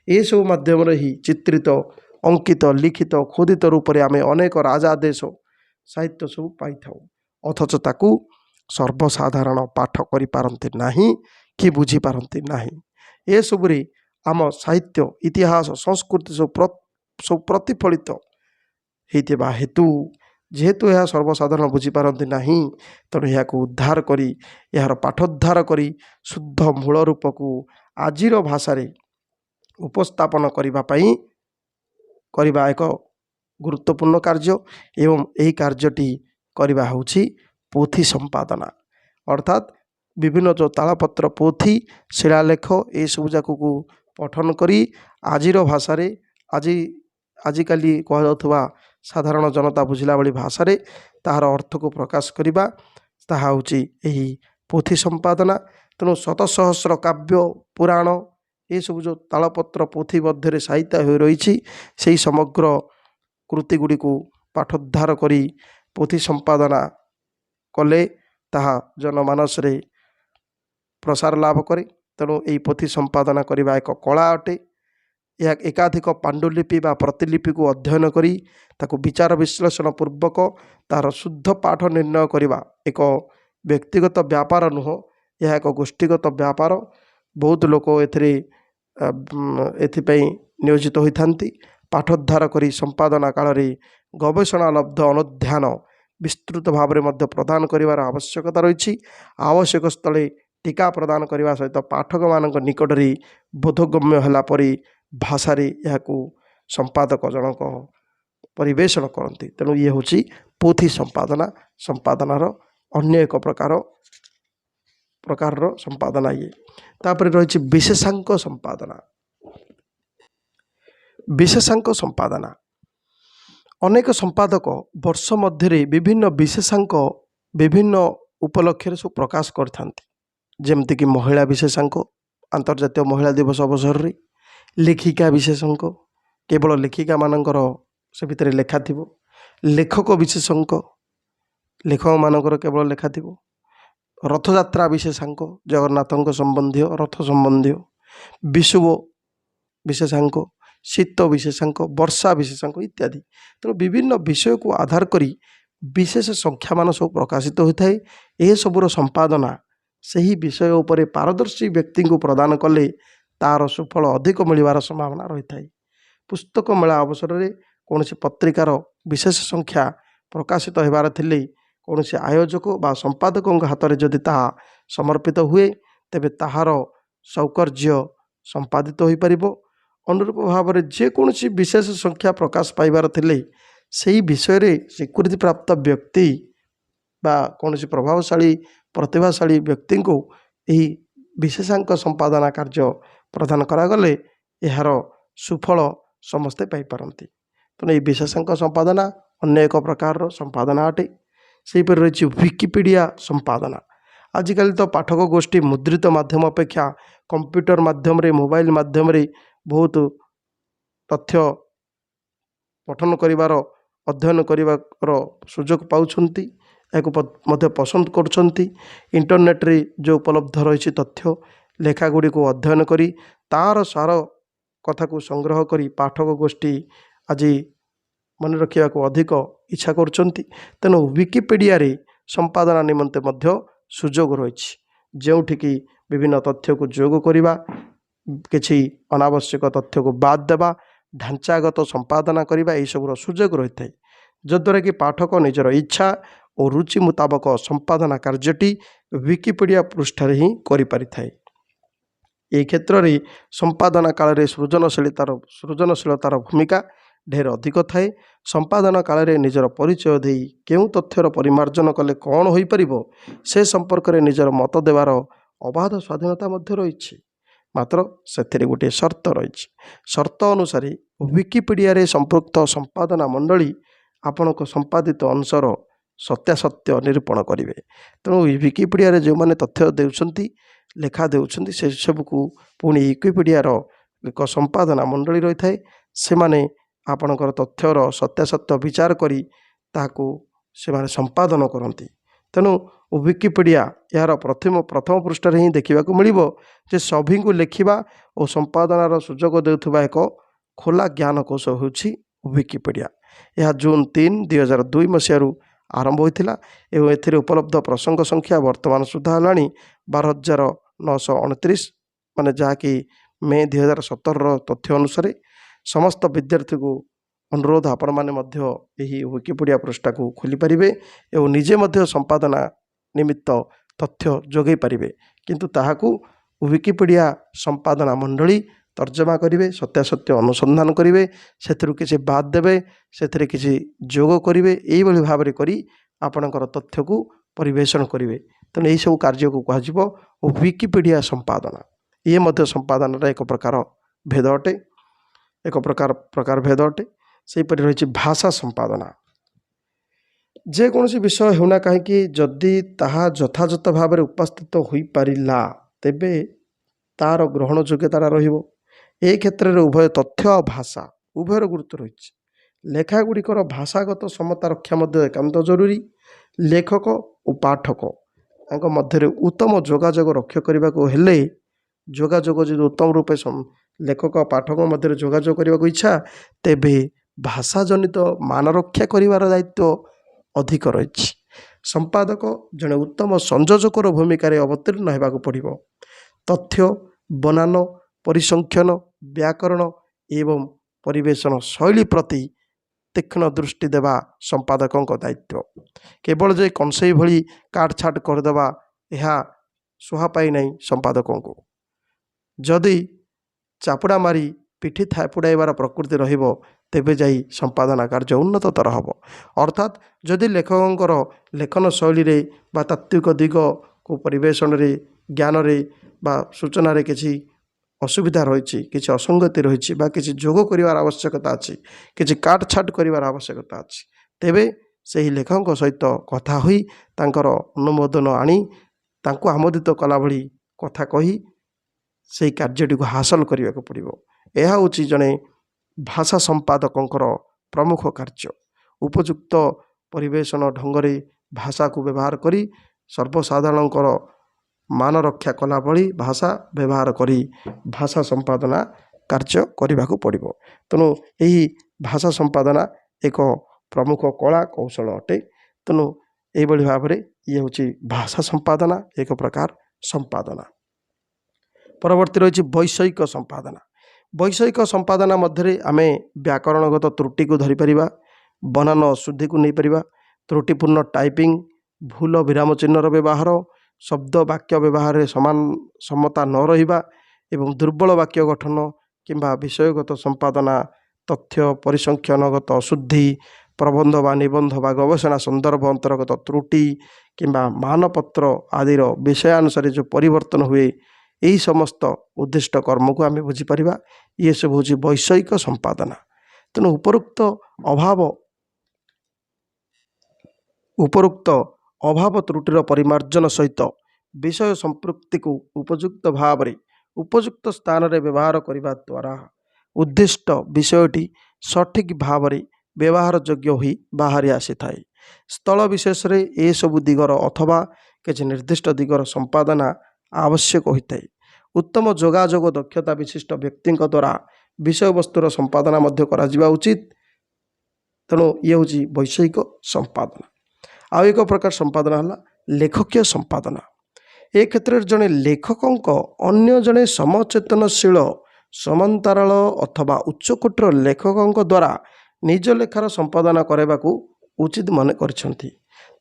ये सब माध्यम ही चित्रित, अंकित, लिखित, खोदित रूप में आम अनेक राजादेश साहित्य सब पाई थाउ। अथच ताकू सर्वसाधारण पाठ करि पारंती नाही कि बुझी पारंती नाही। ए सबुरी आम साहित्य, इतिहास, संस्कृति सब प्रतिफलित होइतिबा हेतु जेहेतु यह सर्वसाधारण बुझीपारती नहीं, तेणु यह उद्धार करी यार पाठोद्धार करी शुद्ध मूल रूप को आजिर भाषा उपस्थापन करने एक गुरुत्वपूर्ण कार्य एवं यही कार्यटी करवा होछि पोथी संपादना। अर्थात विभिन्न जो तालपत्र, पोथी, शिलालेख ये सब जाक को पठन करी आजिर भाषा आजिकाली कहुवा साधारण जनता बुझिला भली भाषा ताहार अर्थ को प्रकाश करिबा ताहा होछि एही पोथी संपादना। तेणु शत सहस्र काव्य, पुराण ये सब जो तालपत्र पोथी मध्य साहित्य हो रही से समग्र कृति गुड़ी को पाठोद्धार करी पोथी संपादना कले ताहा जनमानस रे प्रसार लाभ करे। तेणु यही पोथी संपादना करने एक कला अटे। यह एकाधिक पांडुलिपि बा प्रतिलिपि को अध्ययन करी ताको विचार विश्लेषण पूर्वक तार शुद्ध पाठ निर्णय करने एक व्यक्तिगत व्यापार नुह, यह एक गोष्ठीगत व्यापार। बहुत लोक एथिपाई नियोजित होइथांती। पाठोद्धार करी संपादना काल रे गवेषणा लब्ध अनुध्यान विस्तृत भाव में मध्य प्रदान करिवार आवश्यकता रही। आवश्यक स्थले टीका प्रदान करने सहित पाठक मान निकट में बोधगम्य होला परी भाषा यह संपादक जनक परिवेषण करती। तेणु ये हूँ पोथी संपादना। संपादनार अन्य एक प्रकार संपादना ये तापर रही विशेषांक संपादना। विशेषांक संपादना अनेक संपादक वर्ष मध्य विभिन्न विशेषांक विभिन्न उपलक्ष्य सब प्रकाश करथांती। जेमतिक महिला विशेषांक अंतर्जातीय महिला दिवस अवसर रे, लेखिका विशेषांक केवल लेखिका मानकर से भितर लेखा थिबो, लेखक विशेषांक लेखक मानकर केवल लेखा थिबो, रथयात्रा विशेषांक जगन्नाथ संबंधी रथ संबंधी, विषुव विशेषांक, शीत विशेषांक, वर्षा विशेषांक इत्यादि। तेणु विभिन्न विषय को आधार करी विशेष संख्या मान सब प्रकाशित होता है। यह सबूर संपादना सही विषय उपरे पारदर्शी व्यक्ति को प्रदान कले तार सुफल अधिक मिलवार संभावना रही है। पुस्तक मेला अवसर में कौन पत्रिकार विशेष संख्या प्रकाशित होबार थिले कौन आयोजक बा संपादक हाथ में जदि ताहा समर्पित हुए तेबे ताहार सौकर्य संपादित हो पार। अनुरूप भाव में जेकोसी विशेष संख्या प्रकाश पाइबार थिले सही विषय रे स्वीकृति प्राप्त व्यक्ति बा कौन प्रभावशाली प्रतिभाशाली व्यक्ति को यही ବିଶେଷାଙ୍କ ସମ୍ପାଦନା କାର୍ଯ୍ୟ ପ୍ରଦାନ କରାଗଲେ ଏହାର ସୁଫଳ ସମସ୍ତେ ପାଇପାରନ୍ତି। ତେଣୁ ଏହି ବିଶେଷାଙ୍କ ସମ୍ପାଦନା ଅନ୍ୟ ଏକ ପ୍ରକାରର ସମ୍ପାଦନା ଅଟେ। ସେହିପରି ରହିଛି ୱିକିପିଡ଼ିଆ ସମ୍ପାଦନା। ଆଜିକାଲି ତ ପାଠକ ଗୋଷ୍ଠୀ ମୁଦ୍ରିତ ମାଧ୍ୟମ ଅପେକ୍ଷା କମ୍ପ୍ୟୁଟର ମାଧ୍ୟମରେ ମୋବାଇଲ ମାଧ୍ୟମରେ ବହୁତ ତଥ୍ୟ ପଠନ କରିବାର ଅଧ୍ୟୟନ କରିବାର ସୁଯୋଗ ପାଉଛନ୍ତି, ଏହାକୁ ମଧ୍ୟ ପସନ୍ଦ କରୁଛନ୍ତି। ଇଣ୍ଟରନେଟ୍ରେ ଯେଉଁ ଉପଲବ୍ଧ ରହିଛି ତଥ୍ୟ ଲେଖା ଗୁଡ଼ିକୁ ଅଧ୍ୟୟନ କରି ତା'ର ସାର କଥାକୁ ସଂଗ୍ରହ କରି ପାଠକ ଗୋଷ୍ଠୀ ଆଜି ମନେ ରଖିବାକୁ ଅଧିକ ଇଚ୍ଛା କରୁଛନ୍ତି। ତେଣୁ ୱିକିପିଡ଼ିଆରେ ସମ୍ପାଦନା ନିମନ୍ତେ ମଧ୍ୟ ସୁଯୋଗ ରହିଛି, ଯେଉଁଠିକି ବିଭିନ୍ନ ତଥ୍ୟକୁ ଯୋଗ କରିବା, କିଛି ଅନାବଶ୍ୟକ ତଥ୍ୟକୁ ବାଦ୍ ଦେବା, ଢାଞ୍ଚାଗତ ସମ୍ପାଦନା କରିବା, ଏହିସବୁର ସୁଯୋଗ ରହିଥାଏ। ଯଦ୍ୱାରା କି ପାଠକ ନିଜର ଇଚ୍ଛା ଓ ରୁଚି ମୁତାବକ ସମ୍ପାଦନା କାର୍ଯ୍ୟଟି ୱିକିପିଡ଼ିଆ ପୃଷ୍ଠାରେ ହିଁ କରିପାରିଥାଏ। ଏହି କ୍ଷେତ୍ରରେ ସମ୍ପାଦନା କାଳରେ ସୃଜନଶୀଳତାର ଭୂମିକା ଢେର ଅଧିକ ଥାଏ। ସମ୍ପାଦନା କାଳରେ ନିଜର ପରିଚୟ ଦେଇ କେଉଁ ତଥ୍ୟର ପରିମାର୍ଜନ କଲେ କ'ଣ ହୋଇପାରିବ ସେ ସମ୍ପର୍କରେ ନିଜର ମତ ଦେବାର ଅବାଧ ସ୍ୱାଧୀନତା ମଧ୍ୟ ରହିଛି। ମାତ୍ର ସେଥିରେ ଗୋଟିଏ ସର୍ତ୍ତ ରହିଛି। ସର୍ତ୍ତ ଅନୁସାରେ ୱିକିପିଡ଼ିଆରେ ସମ୍ପୃକ୍ତ ସମ୍ପାଦନା ମଣ୍ଡଳୀ ଆପଣଙ୍କ ସମ୍ପାଦିତ ଅଂଶର ସତ୍ୟାସତ୍ୟ ନିରୂପଣ କରିବେ। ତେଣୁ ୱିକିପିଡ଼ିଆରେ ଯେଉଁମାନେ ତଥ୍ୟ ଦେଉଛନ୍ତି, ଲେଖା ଦେଉଛନ୍ତି, ସେସବୁକୁ ପୁଣି ୱିକିପିଡ଼ିଆର ଏକ ସମ୍ପାଦନା ମଣ୍ଡଳୀ ରହିଥାଏ। ସେମାନେ ଆପଣଙ୍କର ତଥ୍ୟର ସତ୍ୟାସତ୍ୟ ବିଚାର କରି ତାହାକୁ ସେମାନେ ସମ୍ପାଦନ କରନ୍ତି। ତେଣୁ ୱିକିପିଡ଼ିଆ ଏହାର ପ୍ରଥମ ପୃଷ୍ଠାରେ ହିଁ ଦେଖିବାକୁ ମିଳିବ ଯେ ସଭିଙ୍କୁ ଲେଖିବା ଓ ସମ୍ପାଦନାର ସୁଯୋଗ ଦେଉଥିବା ଏକ ଖୋଲା ଜ୍ଞାନକୋଷ ହେଉଛି ୱିକିପିଡ଼ିଆ। ଏହା ଜୁନ୍ 3, 2002 ମସିହାରୁ ଆରମ୍ଭ ହୋଇଥିଲା ଏବଂ ଏଥିରେ ଉପଲବ୍ଧ ପ୍ରସଙ୍ଗ ସଂଖ୍ୟା ବର୍ତ୍ତମାନ ସୁଦ୍ଧା ହେଲାଣି 12,929, ମାନେ ଯାହାକି ମେ 2017ର ତଥ୍ୟ ଅନୁସାରେ। ସମସ୍ତ ବିଦ୍ୟାର୍ଥୀଙ୍କୁ ଅନୁରୋଧ, ଆପଣମାନେ ମଧ୍ୟ ଏହି ୱିକିପିଡ଼ିଆ ପୃଷ୍ଠାକୁ ଖୋଲିପାରିବେ ଏବଂ ନିଜେ ମଧ୍ୟ ସମ୍ପାଦନା ନିମିତ୍ତ ତଥ୍ୟ ଯୋଗାଇ ପାରିବେ, କିନ୍ତୁ ତାହାକୁ ୱିକିପିଡ଼ିଆ ସମ୍ପାଦନା ମଣ୍ଡଳୀ ତର୍ଜମା କରିବେ, ସତ୍ୟାସତ୍ୟ ଅନୁସନ୍ଧାନ କରିବେ, ସେଥିରୁ କିଛି ବାଦ୍ ଦେବେ, ସେଥିରେ କିଛି ଯୋଗ କରିବେ, ଏଇଭଳି ଭାବରେ କରି ଆପଣଙ୍କର ତଥ୍ୟକୁ ପରିବେଷଣ କରିବେ। ତେଣୁ ଏହିସବୁ କାର୍ଯ୍ୟକୁ କୁହାଯିବ ୱିକିପିଡ଼ିଆ ସମ୍ପାଦନା। ଇଏ ମଧ୍ୟ ସମ୍ପାଦନାର ଏକ ପ୍ରକାର ଭେଦ ଅଟେ, ଭେଦ ଅଟେ। ସେହିପରି ରହିଛି ଭାଷା ସମ୍ପାଦନା। ଯେକୌଣସି ବିଷୟ ହେଉନା କାହିଁକି ଯଦି ତାହା ଯଥାଯଥ ଭାବରେ ଉପସ୍ଥିତ ହୋଇପାରିଲା ତେବେ ତା'ର ଗ୍ରହଣ ଯୋଗ୍ୟତା ରହିବ। ଏ କ୍ଷେତ୍ରରେ ଉଭୟ ତଥ୍ୟ ଆଉ ଭାଷା ଉଭୟର ଗୁରୁତ୍ୱ ରହିଛି। ଲେଖା ଗୁଡ଼ିକର ଭାଷାଗତ ସମତା ରକ୍ଷା ମଧ୍ୟ ଏକାନ୍ତ ଜରୁରୀ। ଲେଖକ ଓ ପାଠକ ତାଙ୍କ ମଧ୍ୟରେ ଉତ୍ତମ ଯୋଗାଯୋଗ ରକ୍ଷା କରିବାକୁ ହେଲେ, ଯୋଗାଯୋଗ ଯଦି ଉତ୍ତମ ରୂପେ ଲେଖକ ପାଠକ ମଧ୍ୟରେ ଯୋଗାଯୋଗ କରିବାକୁ ଇଚ୍ଛା, ତେବେ ଭାଷାଜନିତ ମାନ ରକ୍ଷା କରିବାର ଦାୟିତ୍ୱ ଅଧିକ ରହିଛି। ସମ୍ପାଦକ ଜଣେ ଉତ୍ତମ ସଂଯୋଜକର ଭୂମିକାରେ ଅବତୀର୍ଣ୍ଣ ହେବାକୁ ପଡ଼ିବ। ତଥ୍ୟ, ବନାନ, ପରିସଂଖ୍ୟାନ, ବ୍ୟାକରଣ ଏବଂ ପରିବେଷଣ ଶୈଳୀ ପ୍ରତି ତୀକ୍ଷ୍ଣ ଦୃଷ୍ଟି ଦେବା ସମ୍ପାଦକଙ୍କ ଦାୟିତ୍ୱ। କେବଳ ଯେ କଂସେଇ ଭଳି କାଟଛାଟ କରିଦେବା ଏହା ଶୋଭା ପାଇ ନାହିଁ ସମ୍ପାଦକଙ୍କୁ। ଯଦି ଚାପୁଡ଼ା ମାରି ପିଠି ଥାପୁଡ଼ାଇବାର ପ୍ରକୃତି ରହିବ ତେବେ ଯାଇ ସମ୍ପାଦନା କାର୍ଯ୍ୟ ଉନ୍ନତତର ହେବ। ଅର୍ଥାତ୍ ଯଦି ଲେଖକଙ୍କର ଲେଖନ ଶୈଳୀରେ ବା ତାତ୍ତ୍ୱିକ ଦିଗକୁ ପରିବେଷଣରେ, ଜ୍ଞାନରେ ବା ସୂଚନାରେ କିଛି ଅସୁବିଧା ରହିଛି, କିଛି ଅସଙ୍ଗତି ରହିଛି ବା କିଛି ଯୋଗ କରିବାର ଆବଶ୍ୟକତା ଅଛି, କିଛି କାଟଛାଟ କରିବାର ଆବଶ୍ୟକତା ଅଛି, ତେବେ ସେହି ଲେଖକଙ୍କ ସହିତ କଥା ହୋଇ ତାଙ୍କର ଅନୁମୋଦନ ଆଣି ତାଙ୍କୁ ଆମୋଦିତ କଲା ଭଳି କଥା କହି ସେହି କାର୍ଯ୍ୟଟିକୁ ହାସଲ କରିବାକୁ ପଡ଼ିବ। ଏହା ହେଉଛି ଜଣେ ଭାଷା ସମ୍ପାଦକଙ୍କର ପ୍ରମୁଖ କାର୍ଯ୍ୟ। ଉପଯୁକ୍ତ ପରିବେଷଣ ଢଙ୍ଗରେ ଭାଷାକୁ ବ୍ୟବହାର କରି ସର୍ବସାଧାରଣଙ୍କର ମାନ ରକ୍ଷା କଲା ଭଳି ଭାଷା ବ୍ୟବହାର କରି ଭାଷା ସମ୍ପାଦନା କାର୍ଯ୍ୟ କରିବାକୁ ପଡ଼ିବ। ତେଣୁ ଏହି ଭାଷା ସମ୍ପାଦନା ଏକ ପ୍ରମୁଖ କଳା କୌଶଳ ଅଟେ। ତେଣୁ ଏହିଭଳି ଭାବରେ ଇଏ ହେଉଛି ଭାଷା ସମ୍ପାଦନା, ଏକ ପ୍ରକାର ସମ୍ପାଦନା। ପରବର୍ତ୍ତୀ ରହିଛି ବୈଷୟିକ ସମ୍ପାଦନା। ବୈଷୟିକ ସମ୍ପାଦନା ମଧ୍ୟରେ ଆମେ ବ୍ୟାକରଣଗତ ତ୍ରୁଟିକୁ ଧରିପାରିବା, ବନାନ ଅଶୁଦ୍ଧିକୁ ନେଇପାରିବା, ତ୍ରୁଟିପୂର୍ଣ୍ଣ ଟାଇପିଂ, ଭୁଲ ବିରାମ ଚିହ୍ନର ବ୍ୟବହାର, ଶବ୍ଦ ବାକ୍ୟ ବ୍ୟବହାରରେ ସମତା ନ ରହିବା ଏବଂ ଦୁର୍ବଳ ବାକ୍ୟ ଗଠନ କିମ୍ବା ବିଷୟଗତ ସମ୍ପାଦନା, ତଥ୍ୟ ପରିସଂଖ୍ୟାନଗତ ଅଶୁଦ୍ଧି, ପ୍ରବନ୍ଧ ବା ନିବନ୍ଧ ବା ଗବେଷଣା ସନ୍ଦର୍ଭ ଅନ୍ତର୍ଗତ ତ୍ରୁଟି କିମ୍ବା ମାନପତ୍ର ଆଦିର ବିଷୟାନୁସାରେ ଯେଉଁ ପରିବର୍ତ୍ତନ ହୁଏ, ଏହି ସମସ୍ତ ଉଦ୍ଦିଷ୍ଟ କର୍ମକୁ ଆମେ ବୁଝିପାରିବା ଇଏ ସବୁ ହେଉଛି ବୈଷୟିକ ସମ୍ପାଦନା। ତେଣୁ ଉପରୋକ୍ତ ଅଭାବ ତ୍ରୁଟିର ପରିମାର୍ଜନ ସହିତ ବିଷୟ ସମ୍ପୃକ୍ତିକୁ ଉପଯୁକ୍ତ ଭାବରେ ଉପଯୁକ୍ତ ସ୍ଥାନରେ ବ୍ୟବହାର କରିବା ଦ୍ୱାରା ଉଦ୍ଦିଷ୍ଟ ବିଷୟଟି ସଠିକ୍ ଭାବରେ ବ୍ୟବହାର ଯୋଗ୍ୟ ହୋଇ ବାହାରି ଆସିଥାଏ। ସ୍ଥଳ ବିଶେଷରେ ଏସବୁ ଦିଗର ଅଥବା କିଛି ନିର୍ଦ୍ଦିଷ୍ଟ ଦିଗର ସମ୍ପାଦନା ଆବଶ୍ୟକ ହୋଇଥାଏ। ଉତ୍ତମ ଯୋଗାଯୋଗ ଦକ୍ଷତା ବିଶିଷ୍ଟ ବ୍ୟକ୍ତିଙ୍କ ଦ୍ୱାରା ବିଷୟବସ୍ତୁର ସମ୍ପାଦନା ମଧ୍ୟ କରାଯିବା ଉଚିତ। ତେଣୁ ଇଏ ହେଉଛି ବୈଷୟିକ ସମ୍ପାଦନା। ଆଉ ଏକ ପ୍ରକାର ସମ୍ପାଦନା ହେଲା ଲେଖକୀୟ ସମ୍ପାଦନା। ଏ କ୍ଷେତ୍ରରେ ଜଣେ ଲେଖକଙ୍କ ଅନ୍ୟ ଜଣେ ସମଚେତନଶୀଳ ସମାନ୍ତରାଳ ଅଥବା ଉଚ୍ଚକୋଟୀର ଲେଖକଙ୍କ ଦ୍ୱାରା ନିଜ ଲେଖାର ସମ୍ପାଦନା କରାଇବାକୁ ଉଚିତ ମନେ କରିଛନ୍ତି।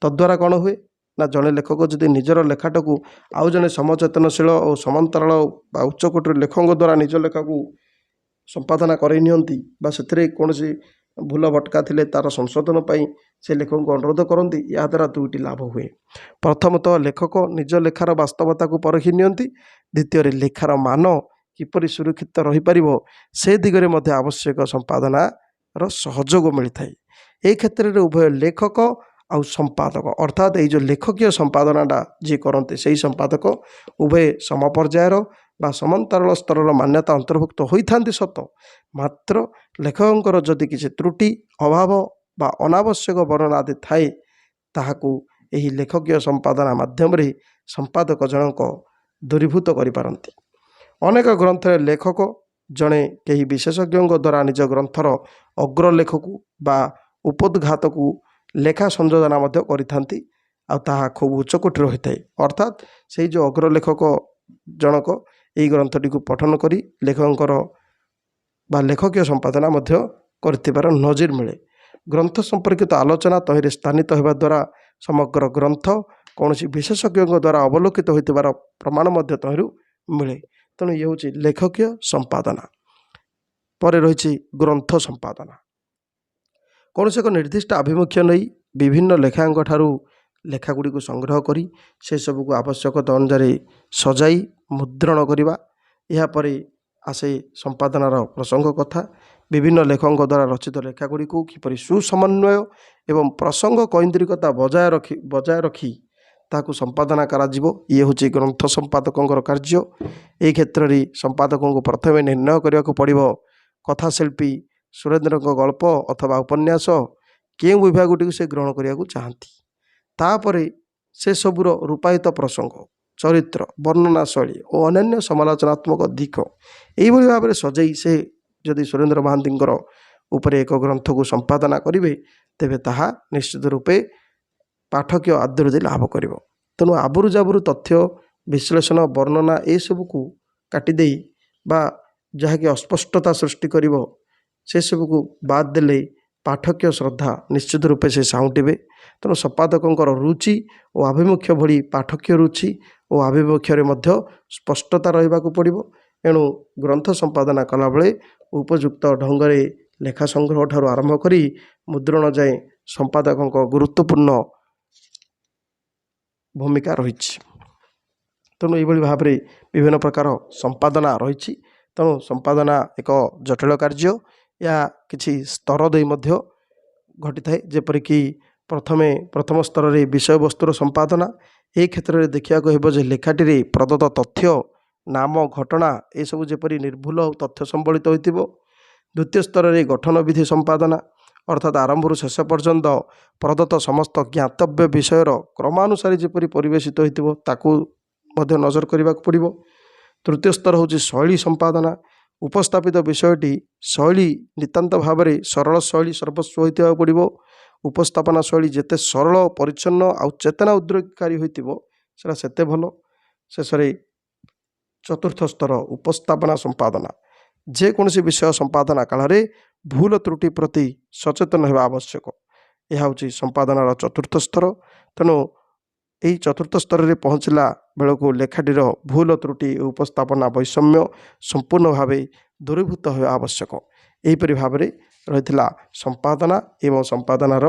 ତଦ୍ୱାରା କ'ଣ ହୁଏ ନା ଜଣେ ଲେଖକ ଯଦି ନିଜର ଲେଖାଟାକୁ ଆଉ ଜଣେ ସମଚେତନଶୀଳ ଓ ସମାନ୍ତରାଳ ବା ଉଚ୍ଚକୋଟୀର ଲେଖକଙ୍କ ଦ୍ୱାରା ନିଜ ଲେଖାକୁ ସମ୍ପାଦନା କରାଇ ନିଅନ୍ତି ବା ସେଥିରେ କୌଣସି ଭୁଲ ଭଟକା ଥିଲେ ତା'ର ସଂଶୋଧନ ପାଇଁ ସେ ଲେଖକଙ୍କୁ ଅନୁରୋଧ କରନ୍ତି, ଏହାଦ୍ୱାରା ଦୁଇଟି ଲାଭ ହୁଏ। ପ୍ରଥମତଃ ଲେଖକ ନିଜ ଲେଖାର ବାସ୍ତବତାକୁ ପରଖି ନିଅନ୍ତି। ଦ୍ୱିତୀୟରେ ଲେଖାର ମାନ କିପରି ସୁରକ୍ଷିତ ରହିପାରିବ ସେ ଦିଗରେ ମଧ୍ୟ ଆବଶ୍ୟକ ସମ୍ପାଦନାର ସହଯୋଗ ମିଳିଥାଏ। ଏହି କ୍ଷେତ୍ରରେ ଉଭୟ ଲେଖକ ଆଉ ସମ୍ପାଦକ ଅର୍ଥାତ୍ ଏଇ ଯେଉଁ ଲେଖକୀୟ ସମ୍ପାଦନାଟା ଯିଏ କରନ୍ତି ସେହି ସମ୍ପାଦକ ଉଭୟ ସମପର୍ଯ୍ୟାୟର ବା ସମାନ୍ତରାଳ ସ୍ତରର ମାନ୍ୟତା ଅନ୍ତର୍ଭୁକ୍ତ ହୋଇଥାନ୍ତି ସତ, ମାତ୍ର ଲେଖକଙ୍କର ଯଦି କିଛି ତ୍ରୁଟି ଅଭାବ ବା ଅନାବଶ୍ୟକ ବର୍ଣ୍ଣନା ଆଦି ଥାଏ ତାହାକୁ ଏହି ଲେଖକୀୟ ସମ୍ପାଦନା ମାଧ୍ୟମରେ ସମ୍ପାଦକ ଜଣକ ଦୂରୀଭୂତ କରିପାରନ୍ତି। ଅନେକ ଗ୍ରନ୍ଥରେ ଲେଖକ ଜଣେ କେହି ବିଶେଷଜ୍ଞଙ୍କ ଦ୍ୱାରା ନିଜ ଗ୍ରନ୍ଥର ଅଗ୍ରଲେଖକୁ ବା ଉପୋଦ୍ଘାତକୁ ଲେଖା ସଂଯୋଜନା ମଧ୍ୟ କରିଥାନ୍ତି ଆଉ ତାହା ଖୁବ୍ ଉଚ୍ଚକୋଟୀର ହୋଇଥାଏ। ଅର୍ଥାତ୍ ସେଇ ଯେଉଁ ଅଗ୍ରଲେଖକ ଜଣକ ଏହି ଗ୍ରନ୍ଥଟିକୁ ପଠନ କରି ଲେଖକଙ୍କର ବା ଲେଖକୀୟ ସମ୍ପାଦନା ମଧ୍ୟ କରିଥିବାର ନଜିର ମିଳେ। ଗ୍ରନ୍ଥ ସମ୍ପର୍କିତ ଆଲୋଚନା ତହିଁରେ ସ୍ଥାନିତ ହେବା ଦ୍ୱାରା ସମଗ୍ର ଗ୍ରନ୍ଥ କୌଣସି ବିଶେଷଜ୍ଞଙ୍କ ଦ୍ୱାରା ଅବଲୋକିତ ହୋଇଥିବାର ପ୍ରମାଣ ମଧ୍ୟ ତହିଁରୁ ମିଳେ। ତେଣୁ ଇଏ ହେଉଛି ଲେଖକୀୟ ସମ୍ପାଦନା। ପରେ ରହିଛି ଗ୍ରନ୍ଥ ସମ୍ପାଦନା। କୌଣସି ଏକ ନିର୍ଦ୍ଦିଷ୍ଟ ଆଭିମୁଖ୍ୟ ନେଇ ବିଭିନ୍ନ ଲେଖାଙ୍କ ଠାରୁ ଲେଖାଗୁଡ଼ିକୁ ସଂଗ୍ରହ କରି ସେସବୁକୁ ଆବଶ୍ୟକତା ଅନୁଯାୟୀ ସଜାଇ ମୁଦ୍ରଣ କରିବା। ଏହାପରେ ଆସେ ସମ୍ପାଦନାର ପ୍ରସଙ୍ଗ କଥା। ବିଭିନ୍ନ ଲେଖକଙ୍କ ଦ୍ୱାରା ରଚିତ ଲେଖାଗୁଡ଼ିକୁ କିପରି ସୁସମନ୍ୱୟ ଏବଂ ପ୍ରସଙ୍ଗ କୈନ୍ଦ୍ରିକତା ବଜାୟ ରଖି ତାହାକୁ ସମ୍ପାଦନା କରାଯିବ, ଇଏ ହେଉଛି ଗ୍ରନ୍ଥ ସମ୍ପାଦକଙ୍କର କାର୍ଯ୍ୟ। ଏହି କ୍ଷେତ୍ରରେ ସମ୍ପାଦକଙ୍କୁ ପ୍ରଥମେ ନିର୍ଣ୍ଣୟ କରିବାକୁ ପଡ଼ିବ କଥାଶିଳ୍ପୀ ସୁରେନ୍ଦ୍ରଙ୍କ ଗଳ୍ପ ଅଥବା ଉପନ୍ୟାସ କେଉଁ ବିଭାଗଟିକୁ ସେ ଗ୍ରହଣ କରିବାକୁ ଚାହାନ୍ତି। ତାପରେ ସେସବୁର ରୂପାୟିତ ପ୍ରସଙ୍ଗ, ଚରିତ୍ର, ବର୍ଣ୍ଣନା ଶୈଳୀ ଓ ଅନ୍ୟାନ୍ୟ ସମାଲୋଚନାତ୍ମକ ଦିଗ ଏହିଭଳି ଭାବରେ ସଜେଇ ସେ ଯଦି ସୁରେନ୍ଦ୍ର ମହାନ୍ତିଙ୍କର ଉପରେ ଏକ ଗ୍ରନ୍ଥକୁ ସମ୍ପାଦନା କରିବେ ତେବେ ତାହା ନିଶ୍ଚିତ ରୂପେ ପାଠକୀୟ ଆଦୃତି ଲାଭ କରିବ। ତେଣୁ ଆବୁରୁ ଜାବୁରୁ ତଥ୍ୟ ବିଶ୍ଳେଷଣ ବର୍ଣ୍ଣନା ଏସବୁକୁ କାଟିଦେଇ ବା ଯାହାକି ଅସ୍ପଷ୍ଟତା ସୃଷ୍ଟି କରିବ ସେସବୁକୁ ବାଦ୍ ଦେଲେ ପାଠକୀୟ ଶ୍ରଦ୍ଧା ନିଶ୍ଚିତ ରୂପେ ସେ ସାଉଁଟିବେ। ତେଣୁ ସମ୍ପାଦକଙ୍କର ରୁଚି ଓ ଆଭିମୁଖ୍ୟ ଭଳି ପାଠକୀୟ ରୁଚି ଓ ଆଭିମୁଖ୍ୟରେ ମଧ୍ୟ ସ୍ପଷ୍ଟତା ରହିବାକୁ ପଡ଼ିବ। ଏଣୁ ଗ୍ରନ୍ଥ ସମ୍ପାଦନା କଲାବେଳେ ଉପଯୁକ୍ତ ଢଙ୍ଗରେ ଲେଖା ସଂଗ୍ରହ ଠାରୁ ଆରମ୍ଭ କରି ମୁଦ୍ରଣ ଯାଏଁ ସମ୍ପାଦକଙ୍କ ଗୁରୁତ୍ୱପୂର୍ଣ୍ଣ ଭୂମିକା ରହିଛି। ତେଣୁ ଏହିଭଳି ଭାବରେ ବିଭିନ୍ନ ପ୍ରକାର ସମ୍ପାଦନା ରହିଛି। ତେଣୁ ସମ୍ପାଦନା ଏକ ଜଟିଳ କାର୍ଯ୍ୟ। ଏହା କିଛି ସ୍ତର ଦେଇ ମଧ୍ୟ ଘଟିଥାଏ। ଯେପରିକି ପ୍ରଥମ ସ୍ତରରେ ବିଷୟବସ୍ତୁର ସମ୍ପାଦନା। ଏହି କ୍ଷେତ୍ରରେ ଦେଖିବାକୁ ହେବ ଯେ ଲେଖାଟିରେ ପ୍ରଦତ୍ତ ତଥ୍ୟ, ନାମ, ଘଟଣା ଏସବୁ ଯେପରି ନିର୍ଭୁଲ ଓ ତଥ୍ୟ ସମ୍ବଳିତ ହୋଇଥିବ। ଦ୍ୱିତୀୟ ସ୍ତରରେ ଗଠନ ବିଧି ସମ୍ପାଦନା ଅର୍ଥାତ୍ ଆରମ୍ଭରୁ ଶେଷ ପର୍ଯ୍ୟନ୍ତ ପ୍ରଦତ୍ତ ସମସ୍ତ ଜ୍ଞାତବ୍ୟ ବିଷୟର କ୍ରମାନୁସାରେ ଯେପରି ପରିବେଶିତ ହୋଇଥିବ ତାକୁ ମଧ୍ୟ ନଜର କରିବାକୁ ପଡ଼ିବ। ତୃତୀୟ ସ୍ତର ହେଉଛି ଶୈଳୀ ସମ୍ପାଦନା। ଉପସ୍ଥାପିତ ବିଷୟଟି ଶୈଳୀ ନିତାନ୍ତ ଭାବରେ ସରଳ ଶୈଳୀ ସର୍ବସ୍ୱ ହୋଇଥିବାକୁ ପଡ଼ିବ। ଉପସ୍ଥାପନା ଶୈଳୀ ଯେତେ ସରଳ, ପରିଚ୍ଛନ୍ନ ଆଉ ଚେତନା ଉଦ୍ରେକକାରୀ ହୋଇଥିବ ସେଟା ସେତେ ଭଲ। ଶେଷରେ ଚତୁର୍ଥ ସ୍ତର ଉପସ୍ଥାପନା ସମ୍ପାଦନା। ଯେକୌଣସି ବିଷୟ ସମ୍ପାଦନା କାଳରେ ଭୁଲ ତ୍ରୁଟି ପ୍ରତି ସଚେତନ ହେବା ଆବଶ୍ୟକ। ଏହା ହେଉଛି ସମ୍ପାଦନାର ଚତୁର୍ଥ ସ୍ତର। ତେଣୁ ଏହି ଚତୁର୍ଥ ସ୍ତରରେ ପହଞ୍ଚିଲା ବେଳକୁ ଲେଖାଟିର ଭୁଲ ତ୍ରୁଟି ଓ ଉପସ୍ଥାପନା ବୈଷମ୍ୟ ସମ୍ପୂର୍ଣ୍ଣ ଭାବେ ଦୂରୀଭୂତ ହେବା ଆବଶ୍ୟକ। ଏହିପରି ଭାବରେ ରହିଥିଲା ସମ୍ପାଦନା ଏବଂ ସମ୍ପାଦନାର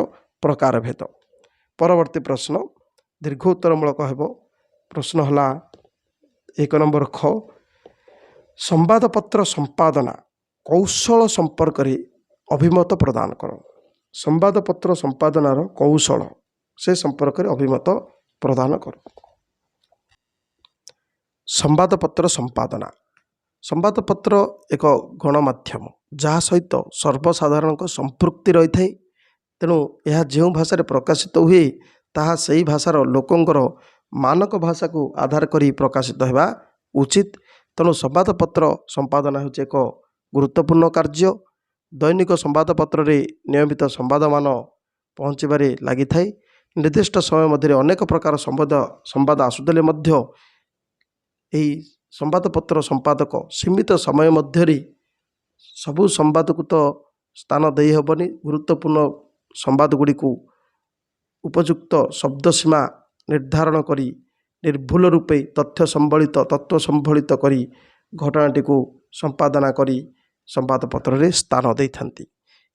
ଏକ ନମ୍ବର ଖ ସମ୍ବାଦପତ୍ର ସମ୍ପାଦନା କୌଶଳ ସମ୍ପର୍କରେ ଅଭିମତ ପ୍ରଦାନ କର। ସମ୍ବାଦପତ୍ର ସମ୍ପାଦନାର କୌଶଳ ସେ ସମ୍ପର୍କରେ ଅଭିମତ ପ୍ରଦାନ କର। ସମ୍ବାଦପତ୍ର ସମ୍ପାଦନା ସମ୍ବାଦପତ୍ର ଏକ ଗଣମାଧ୍ୟମ ଯାହା ସହିତ ସର୍ବସାଧାରଣଙ୍କ ସମ୍ପୃକ୍ତି ରହିଥାଏ। ତେଣୁ ଏହା ଯେଉଁ ଭାଷାରେ ପ୍ରକାଶିତ ହୁଏ ତାହା ସେହି ଭାଷାର ଲୋକଙ୍କର ମାନକ ଭାଷାକୁ ଆଧାର କରି ପ୍ରକାଶିତ ହେବା ଉଚିତ। ତେଣୁ ସମ୍ବାଦପତ୍ର ସମ୍ପାଦନା ହେଉଛି ଏକ ଗୁରୁତ୍ୱପୂର୍ଣ୍ଣ କାର୍ଯ୍ୟ। ଦୈନିକ ସମ୍ବାଦପତ୍ରରେ ନିୟମିତ ସମ୍ବାଦମାନ ପହଞ୍ଚିବାରେ ଲାଗିଥାଏ। ନିର୍ଦ୍ଦିଷ୍ଟ ସମୟ ମଧ୍ୟରେ ଅନେକ ପ୍ରକାର ସମ୍ବାଦ ଆସୁଥିଲେ ମଧ୍ୟ ଏହି ସମ୍ବାଦପତ୍ର ସମ୍ପାଦକ ସୀମିତ ସମୟ ମଧ୍ୟରେ ସବୁ ସମ୍ବାଦକୁ ତ ସ୍ଥାନ ଦେଇ ହେବନି। ଗୁରୁତ୍ୱପୂର୍ଣ୍ଣ ସମ୍ବାଦ ଗୁଡ଼ିକୁ ଉପଯୁକ୍ତ ଶବ୍ଦ ସୀମା ନିର୍ଦ୍ଧାରଣ କରି ନିର୍ଭୁଲ ରୂପେ ତଥ୍ୟ ସମ୍ବଳିତ କରି ଘଟଣାଟିକୁ ସମ୍ପାଦନା କରି ସମ୍ବାଦପତ୍ରରେ ସ୍ଥାନ ଦେଇଥାନ୍ତି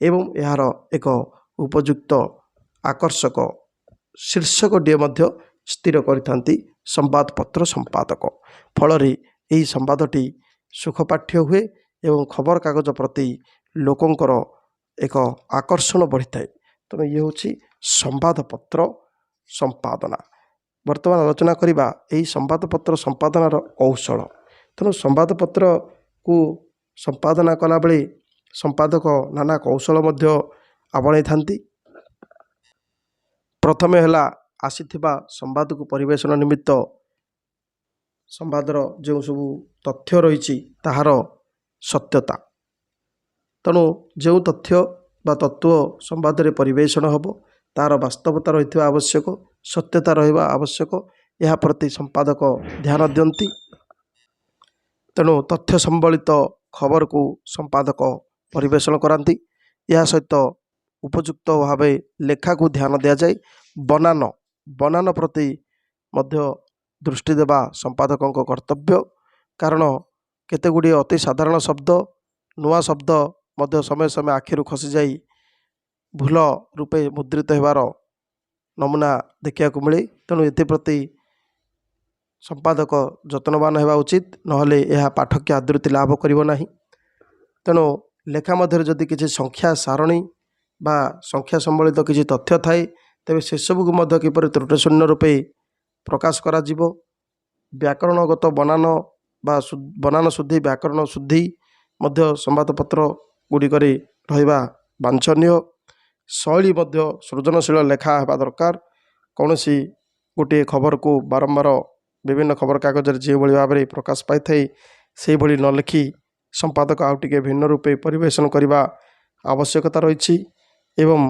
ଏବଂ ଏହାର ଏକ ଉପଯୁକ୍ତ ଆକର୍ଷକ ଶୀର୍ଷକଟିଏ ମଧ୍ୟ ସ୍ଥିର କରିଥାନ୍ତି ସମ୍ବାଦପତ୍ର ସମ୍ପାଦକ। ଫଳରେ ଏହି ସମ୍ବାଦଟି ସୁଖପାଠ୍ୟ ହୁଏ ଏବଂ ଖବରକାଗଜ ପ୍ରତି ଲୋକଙ୍କର ଏକ ଆକର୍ଷଣ ବଢ଼ିଥାଏ। ତେଣୁ ଇଏ ହେଉଛି ସମ୍ବାଦପତ୍ର ସମ୍ପାଦନା। ବର୍ତ୍ତମାନ ଆଲୋଚନା କରିବା ଏହି ସମ୍ବାଦପତ୍ର ସମ୍ପାଦନାର କୌଶଳ। ତେଣୁ ସମ୍ବାଦପତ୍ରକୁ ସମ୍ପାଦନା କଲାବେଳେ ସମ୍ପାଦକ ନାନା କୌଶଳ ମଧ୍ୟ ଆପଣେଇଥାନ୍ତି। ପ୍ରଥମେ ହେଲା ଆସିଥିବା ସମ୍ବାଦକୁ ପରିବେଷଣ ନିମିତ୍ତ ସମ୍ବାଦର ଯେଉଁ ସବୁ ତଥ୍ୟ ରହିଛି ତାହାର ସତ୍ୟତା। ତେଣୁ ଯେଉଁ ତଥ୍ୟ ବା ତତ୍ତ୍ୱ ସମ୍ବାଦରେ ପରିବେଷଣ ହେବ ତାହାର ବାସ୍ତବତା ରହିଥିବା ଆବଶ୍ୟକ, ସତ୍ୟତା ରହିବା ଆବଶ୍ୟକ। ଏହା ପ୍ରତି ସମ୍ପାଦକ ଧ୍ୟାନ ଦିଅନ୍ତି। ତେଣୁ ତଥ୍ୟ ସମ୍ବଳିତ ଖବରକୁ ସମ୍ପାଦକ ପରିବେଷଣ କରାନ୍ତି। ଏହା ସହିତ ଉପଯୁକ୍ତ ଭାବେ ଲେଖାକୁ ଧ୍ୟାନ ଦିଆଯାଏ। ବନାନ ପ୍ରତି ମଧ୍ୟ ଦୃଷ୍ଟି ଦେବା ସମ୍ପାଦକଙ୍କ କର୍ତ୍ତବ୍ୟ। କାରଣ କେତେ ଗୁଡ଼ିଏ ଅତି ସାଧାରଣ ଶବ୍ଦ, ନୂଆ ଶବ୍ଦ ମଧ୍ୟ ସମୟ ସମୟ ଆଖିରୁ ଖସିଯାଇ ଭୁଲ ରୂପେ ମୁଦ୍ରିତ ହେବାର ନମୁନା ଦେଖିବାକୁ ମିଳେ। ତେଣୁ ଏଥିପ୍ରତି ସମ୍ପାଦକ ଯତ୍ନବାନ ହେବା ଉଚିତ, ନହେଲେ ଏହା ପାଠକୀୟ ଆଦୃତି ଲାଭ କରିବ ନାହିଁ। ତେଣୁ ଲେଖା ମଧ୍ୟରେ ଯଦି କିଛି ସଂଖ୍ୟା ସାରଣୀ ବା ସଂଖ୍ୟା ସମ୍ବଳିତ କିଛି ତଥ୍ୟ ଥାଏ ତେବେ ସେସବୁକୁ ମଧ୍ୟ କିପରି ତ୍ରୁଟିଶୂନ୍ୟ ରୂପେ ପ୍ରକାଶ କରାଯିବ। ବ୍ୟାକରଣଗତ ବନାନ ଶୁଦ୍ଧି, ବ୍ୟାକରଣ ଶୁଦ୍ଧି ମଧ୍ୟ ସମ୍ବାଦପତ୍ର ଗୁଡ଼ିକରେ ରହିବା ବାଞ୍ଛନୀୟ। ଶୈଳୀ ମଧ୍ୟ ସୃଜନଶୀଳ ଲେଖା ହେବା ଦରକାର। କୌଣସି ଗୋଟିଏ ଖବରକୁ ବାରମ୍ବାର ବିଭିନ୍ନ ଖବରକାଗଜରେ ଯେଉଁଭଳି ଭାବରେ ପ୍ରକାଶ ପାଇଥାଏ ସେହିଭଳି ନ ଲେଖି ସମ୍ପାଦକ ଆଉ ଟିକେ ଭିନ୍ନ ରୂପେ ପରିବେଷଣ କରିବା ଆବଶ୍ୟକତା ରହିଛି ଏବଂ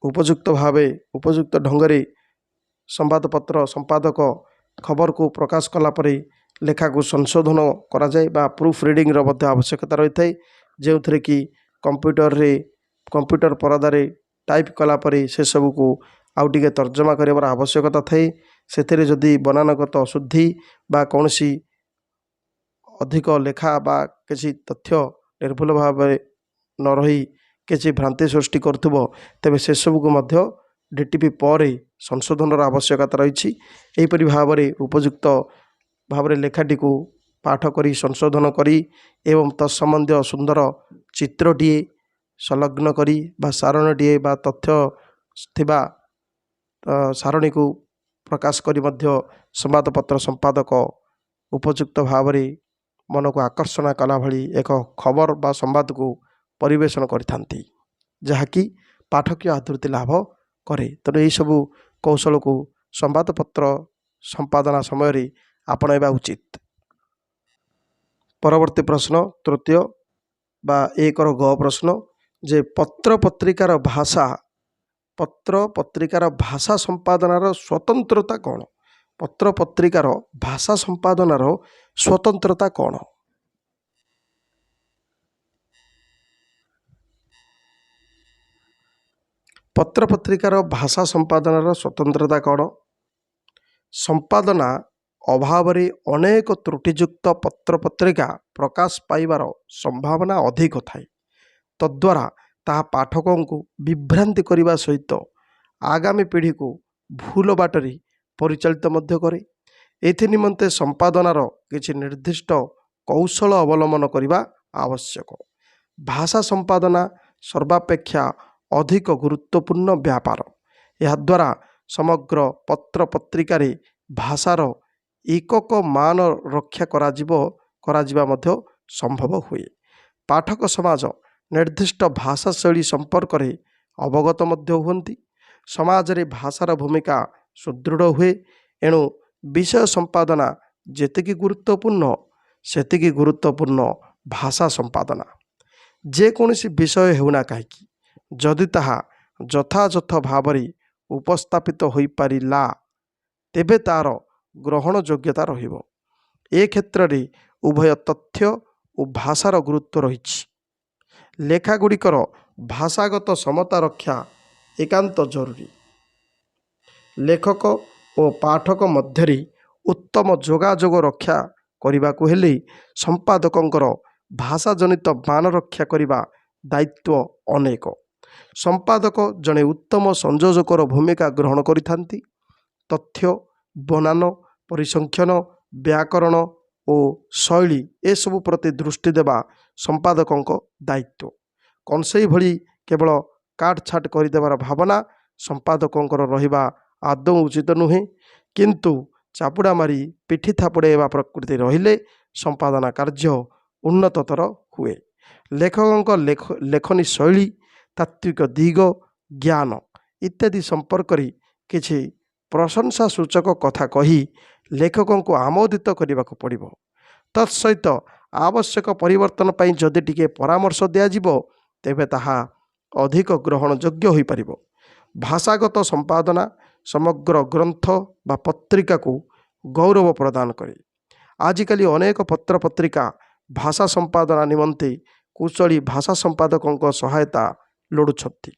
ଉପଯୁକ୍ତ ଢଙ୍ଗରେ ସମ୍ବାଦପତ୍ର ସମ୍ପାଦକ ଖବରକୁ ପ୍ରକାଶ କଲା ପରେ ଲେଖାକୁ ସଂଶୋଧନ କରାଯାଏ ବା ପ୍ରୁଫ୍ ରିଡ଼ିଂର ମଧ୍ୟ ଆବଶ୍ୟକତା ରହିଥାଏ, ଯେଉଁଥିରେ କି କମ୍ପ୍ୟୁଟର ପରଦାରେ ଟାଇପ୍ କଲା ପରେ ସେସବୁକୁ ଆଉ ଟିକେ ତର୍ଜମା କରିବାର ଆବଶ୍ୟକତା ଥାଏ। ସେଥିରେ ଯଦି ବନାନଗତ ଅଶୁଦ୍ଧି ବା କୌଣସି ଅଧିକ ଲେଖା ବା କିଛି ତଥ୍ୟ ନିର୍ଭୁଲ ଭାବରେ ନ ରହି କିଛି ଭ୍ରାନ୍ତି ସୃଷ୍ଟି କରୁଥିବ ତେବେ ସେସବୁକୁ ମଧ୍ୟ DTP ପରେ ସଂଶୋଧନର ଆବଶ୍ୟକତା ରହିଛି। ଏହିପରି ଭାବରେ ଉପଯୁକ୍ତ ଭାବରେ ଲେଖାଟିକୁ ପାଠ କରି ସଂଶୋଧନ କରି ଏବଂ ତତ୍ସମ୍ବନ୍ଧୀୟ ସୁନ୍ଦର ଚିତ୍ରଟିଏ ସଂଲଗ୍ନ କରି ବା ସାରଣୀଟିଏ ବା ତଥ୍ୟ ଥିବା ସାରଣୀକୁ ପ୍ରକାଶ କରି ମଧ୍ୟ ସମ୍ବାଦପତ୍ର ସମ୍ପାଦକ ଉପଯୁକ୍ତ ଭାବରେ ମନକୁ ଆକର୍ଷଣ କଲା ଭଳି ଏକ ଖବର ବା ସମ୍ବାଦକୁ ପରିବେଷଣ କରିଥାନ୍ତି, ଯାହାକି ପାଠକୀୟ ଆଦୃତି ଲାଭ କରେ। ତେଣୁ ଏହିସବୁ କୌଶଳକୁ ସମ୍ବାଦପତ୍ର ସମ୍ପାଦନା ସମୟରେ ଆପଣାଇବା ଉଚିତ। ପରବର୍ତ୍ତୀ ପ୍ରଶ୍ନ ତୃତୀୟ ବା 1ର ଗ ପ୍ରଶ୍ନ ଯେ ପତ୍ର ପତ୍ରିକାର ଭାଷା ସମ୍ପାଦନାର ସ୍ୱତନ୍ତ୍ରତା କ'ଣ? ପତ୍ର ପତ୍ରିକାର ଭାଷା ସମ୍ପାଦନାର ସ୍ୱତନ୍ତ୍ରତା କ'ଣ? ପତ୍ରପତ୍ରିକାର ଭାଷା ସମ୍ପାଦନାର ସ୍ୱତନ୍ତ୍ରତା କ'ଣ? ସମ୍ପାଦନା ଅଭାବରେ ଅନେକ ତ୍ରୁଟିଯୁକ୍ତ ପତ୍ରପତ୍ରିକା ପ୍ରକାଶ ପାଇବାର ସମ୍ଭାବନା ଅଧିକ ଥାଏ। ତଦ୍ୱାରା ତାହା ପାଠକଙ୍କୁ ବିଭ୍ରାନ୍ତି କରିବା ସହିତ ଆଗାମୀ ପିଢ଼ିକୁ ଭୁଲ ବାଟରେ ପରିଚାଳିତ ମଧ୍ୟ କରେ। एथि निमंते संपादनार किछि निर्दिष्ट कौशल अवलंबन करने आवश्यक। भाषा संपादना सर्वापेक्षा अधिक गुरुत्वपूर्ण व्यापार। याद्वारा समग्र पत्र पत्रिकार भाषार एकक मान रक्षा कराजिबा मध्य संभव हुए। पाठक समाज निर्दिष्ट भाषा शैली संपर्क में अवगत मध्य हुअन्ति। समाज रे भाषार भूमिका सुदृढ़ हुए। एणु विषय संपादना जेतिकी गुरुत्वपूर्ण सेतिकी गुरुत्वपूर्ण भाषा संपादना। जेकोसी विषय होना कहीं जदि ताहा यथायथ भाव उपस्थापित हो पारिला तेबे तार ग्रहण योग्यता रहिबो। ए क्षेत्र में उभय तथ्य और भाषार गुरुत्व रही। लेखागुड़िकर भाषागत समता रक्षा एकांत जरूरी। लेखक और पाठक मध्य उत्तम जोगाजोग रक्षा करने को हेले संपादकंकर भाषा जनित मान रक्षा करने दायित्व अनेक। संपादक जड़े उत्तम संयोजकर भूमिका ग्रहण करिथांती। तथ्य बनान परिसंख्यन व्याकरण और शैली एसबू प्रति दृष्टि देवा संपादकों दायित्व। कौनसे भली केवल काटछाट करदेवार भावना संपादकों रहिबा आदौ उचित नुहे, किंतु चापुड़ा मारी पिठी थापुड़ेवा प्रकृति रहिले संपादना कार्य उन्नततर हुए। लेखकों लेखनी शैली तात्विक दिग ज्ञान इत्यादि संपर्क किछि प्रशंसा सूचक कथा कही लेखकों को आमोदित करने को पड़िबो। तत्सहित आवश्यक परिवर्तन पर जदि टिके परामर्श दियाजिबो तेबे ताहा अधिक ग्रहण योग्य हो पारिबो। भाषागत संपादना समग्र ग्रंथ बा पत्रिका को गौरव प्रदान करे। आजिकाली अनेक पत्र पत्रिका भाषा संपादना निमंते कुशली भाषा संपादकों सहायता लोड़ुछंती।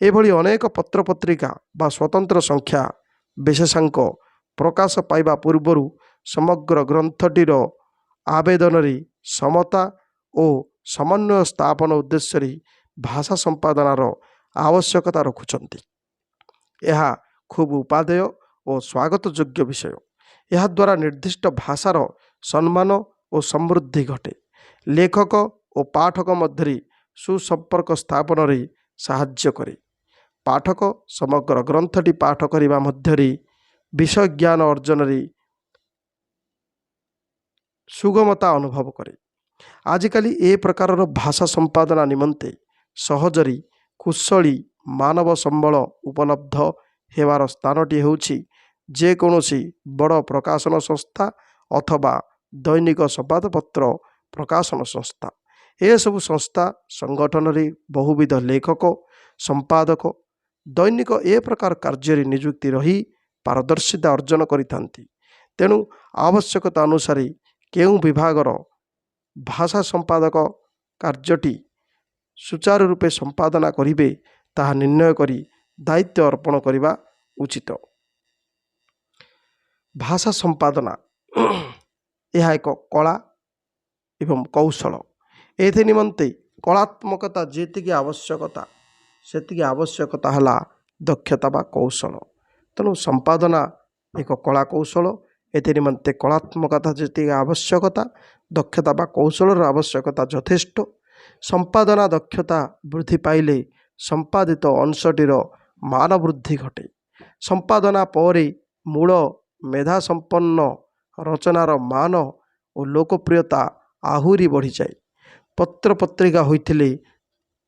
एभली अनेक पत्र पत्रिका बा स्वतंत्र संख्या विशेषांक प्रकाश पाइबा पूर्वर समग्र ग्रंथटीर आवेदन समता और समन्वय स्थापन उद्देश्य भाषा संपादनार आवश्यकता रखुचंती। यह खूब उपादेय और स्वागत योग्य विषय। यह द्वारा निर्दिष्ट भाषार सम्मान और समृद्धि घटे। लेखक और पाठक मध्य सुसंपर्क स्थापन रे साहाय्य करे। पाठक समग्र ग्रंथटी पाठ करने मध्य विषय ज्ञान अर्जन सुगमता अनुभव करे। आजिकाली ए प्रकार भाषा संपादना निमंते सहजरी कुशली मानव संबल उपलब्ध हेबार स्थानटी होछि जेकोसी बड़ प्रकाशन संस्था अथवा दैनिक संवादपत्र प्रकाशन संस्था। ए सबु संस्था संगठन रे बहुविध लेखक संपादक दैनिक ए प्रकार कार्य नियुक्ति रही पारदर्शिता अर्जन करिथांती। तेणु आवश्यकता अनुसार केउ विभागर भाषा संपादक कार्यटी सुचारू रूपे संपादना करिवे ताहा निर्णय करी दायित्व अर्पण करिबा उचित। भाषा संपादना यह एक कला एवं कौशल। एथि निमंते कलात्मकता जेतिकी आवश्यकता सेतिकी आवश्यकता हला दक्षता बा कौशल। तेणु संपादना एक कला कौशल। एथि निमंते कलात्मकता जेतिकी आवश्यकता दक्षता बा कौशलर आवश्यकता यथेष्ट। संपादना दक्षता वृद्धि पाइले संपादित अंशटीर मान वृद्धि घटे। संपादना परे मूल मेधा संपन्न रचनार मान और लोकप्रियता आहुरी बढ़ी जाए। पत्र पत्रिका होइथिले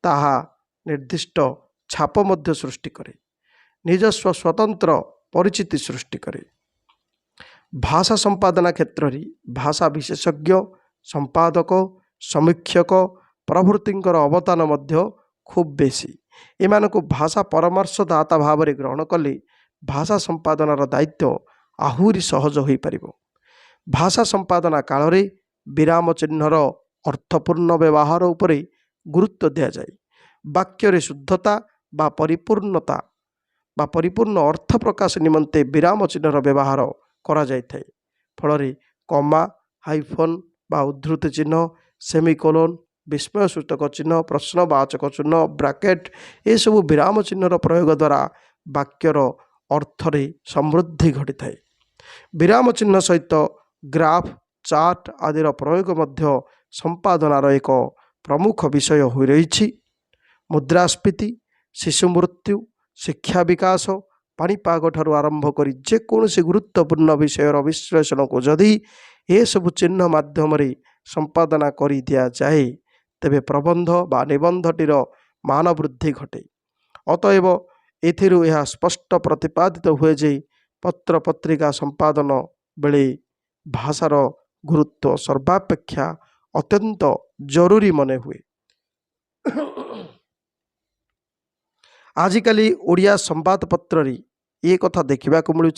ताहा निर्दिष्ट छाप मध्य सृष्टि करे। निजस्व स्वतंत्र परिचिति सृष्टि करे। भाषा संपादना क्षेत्र रे भाषा विशेषज्ञ संपादक समीक्षक प्रभृतिंकर अवदान मध्य खूब बेसी। एमानकु भाषा परामर्शदाता भाव में ग्रहण कले भाषा संपादनार दायित्व आहुरी सहज हो पारिबो। भाषा संपादना काल रे विराम चिन्हर अर्थपूर्ण व्यवहार उपरे गुरुत्व दिया जाए। वाक्य शुद्धता बा परिपूर्णता बा परिपूर्ण अर्थ प्रकाश निमंते विराम चिन्हर व्यवहार करा जाय थाए। फल कमा हाइफन बा उद्धृत चिन्ह सेमिकोलन विस्मय सूचक चिन्ह प्रश्नवाचक चिन्ह ब्राकेट ये सब विराम चिन्हर प्रयोग द्वारा वाक्यर अर्थरे समृद्धि घटी थाए। विराम चिन्ह सहित ग्राफ चार्ट आदिर प्रयोग मध्य संपादनार एक प्रमुख विषय हो रही। मुद्रास्फीति, शिशु मृत्यु, शिक्षा विकास, पाणीपाग ठारू आरंभ कर जेकोसी गुरुत्वपूर्ण विषयर विश्लेषण को जदि ये सब चिन्ह माध्यम संपादना कर दि जाए तेबे प्रबंध बा निबंधटीर मान वृद्धि घटे। अतएव एथिरू यह स्पष्ट प्रतिपादित हुए जे पत्र पत्रिका संपादन बेले भाषार गुरुत्व सर्वापेक्षा अत्यंत जरूरी मने हुए। आजिकाली ओडिया संवाद पत्र ये कथा देखा मिलूँ,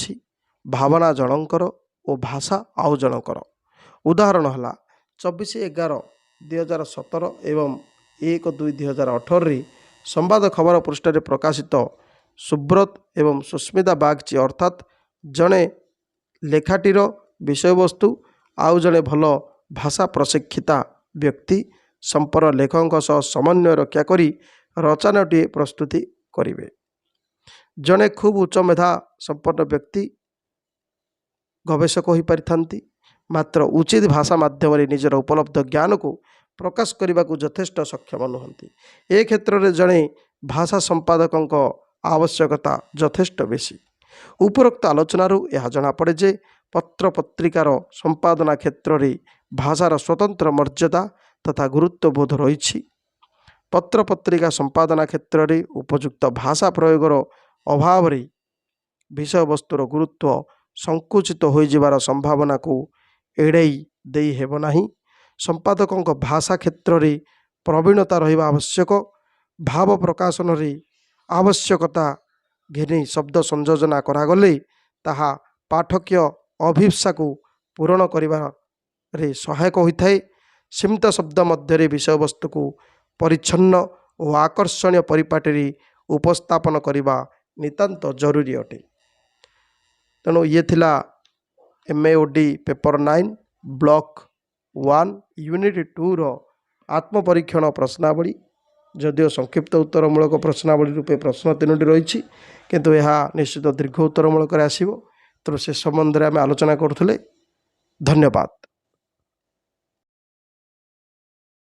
भावना जनकर और भाषा आउ जनकर। उदाहरण है 24/11/2017 एवं 1/2/2018 संवाद खबर पृष्ठ प्रकाशित सुब्रत एवं सुस्मिता बागची अर्थात जड़े लेखाटीर विषय वस्तु आउ जड़े भल भाषा प्रशिक्षिता व्यक्ति संपर लेखकों सह समन्वय रक्षा करी रचनाटी प्रस्तुति करेंगे। जड़े खूब उच्च मेधा संपन्न व्यक्ति गवेषक हो पारि, मात्र उचित भाषा माध्यम निजर उपलब्ध ज्ञान को प्रकाश करने को यथेष्ट सक्षम नुहति। ए क्षेत्र में जड़े भाषा संपादकों आवश्यकता यथेष्ट बेसी। उपरोक्त आलोचनारू यह जनापड़े जे पत्र पत्रिकार संपादना क्षेत्र में भाषार स्वतंत्र मर्यादा तथा गुरुत्वबोध रही। पत्र पत्रिका संपादना क्षेत्र में उपयुक्त भाषा प्रयोगर अभाव विषय वस्तुर गुरुत्व संकुचित हो जिबार संभावना को एड़ाई देई हेब नाही। संपादकों भाषा क्षेत्र में प्रवीणता रहिबा आवश्यक। भाव प्रकाशन आवश्यकता घिनी शब्द संयोजना करागले ताहा पाठकीय अभिप्सा को पूरण करिबारे सहायक होता है। सीमित शब्द मध्य विषय वस्तु को परिच्छन्न और आकर्षणीय परिपाटी उपस्थापन करने नितांत जरूरी अटे। तेणु ये थिला MAOD पेपर 9 ब्लॉक 1 यूनिट 2 रो आत्मपरीक्षण प्रश्नावली। जदिओ संक्षिप्त उत्तरमूलक प्रश्नावली रूपे प्रश्न 3टी रही, किंतु यह निश्चित दीर्घ उत्तरमूलक आसो। तो से संबंध में आम आलोचना करुले। धन्यवाद।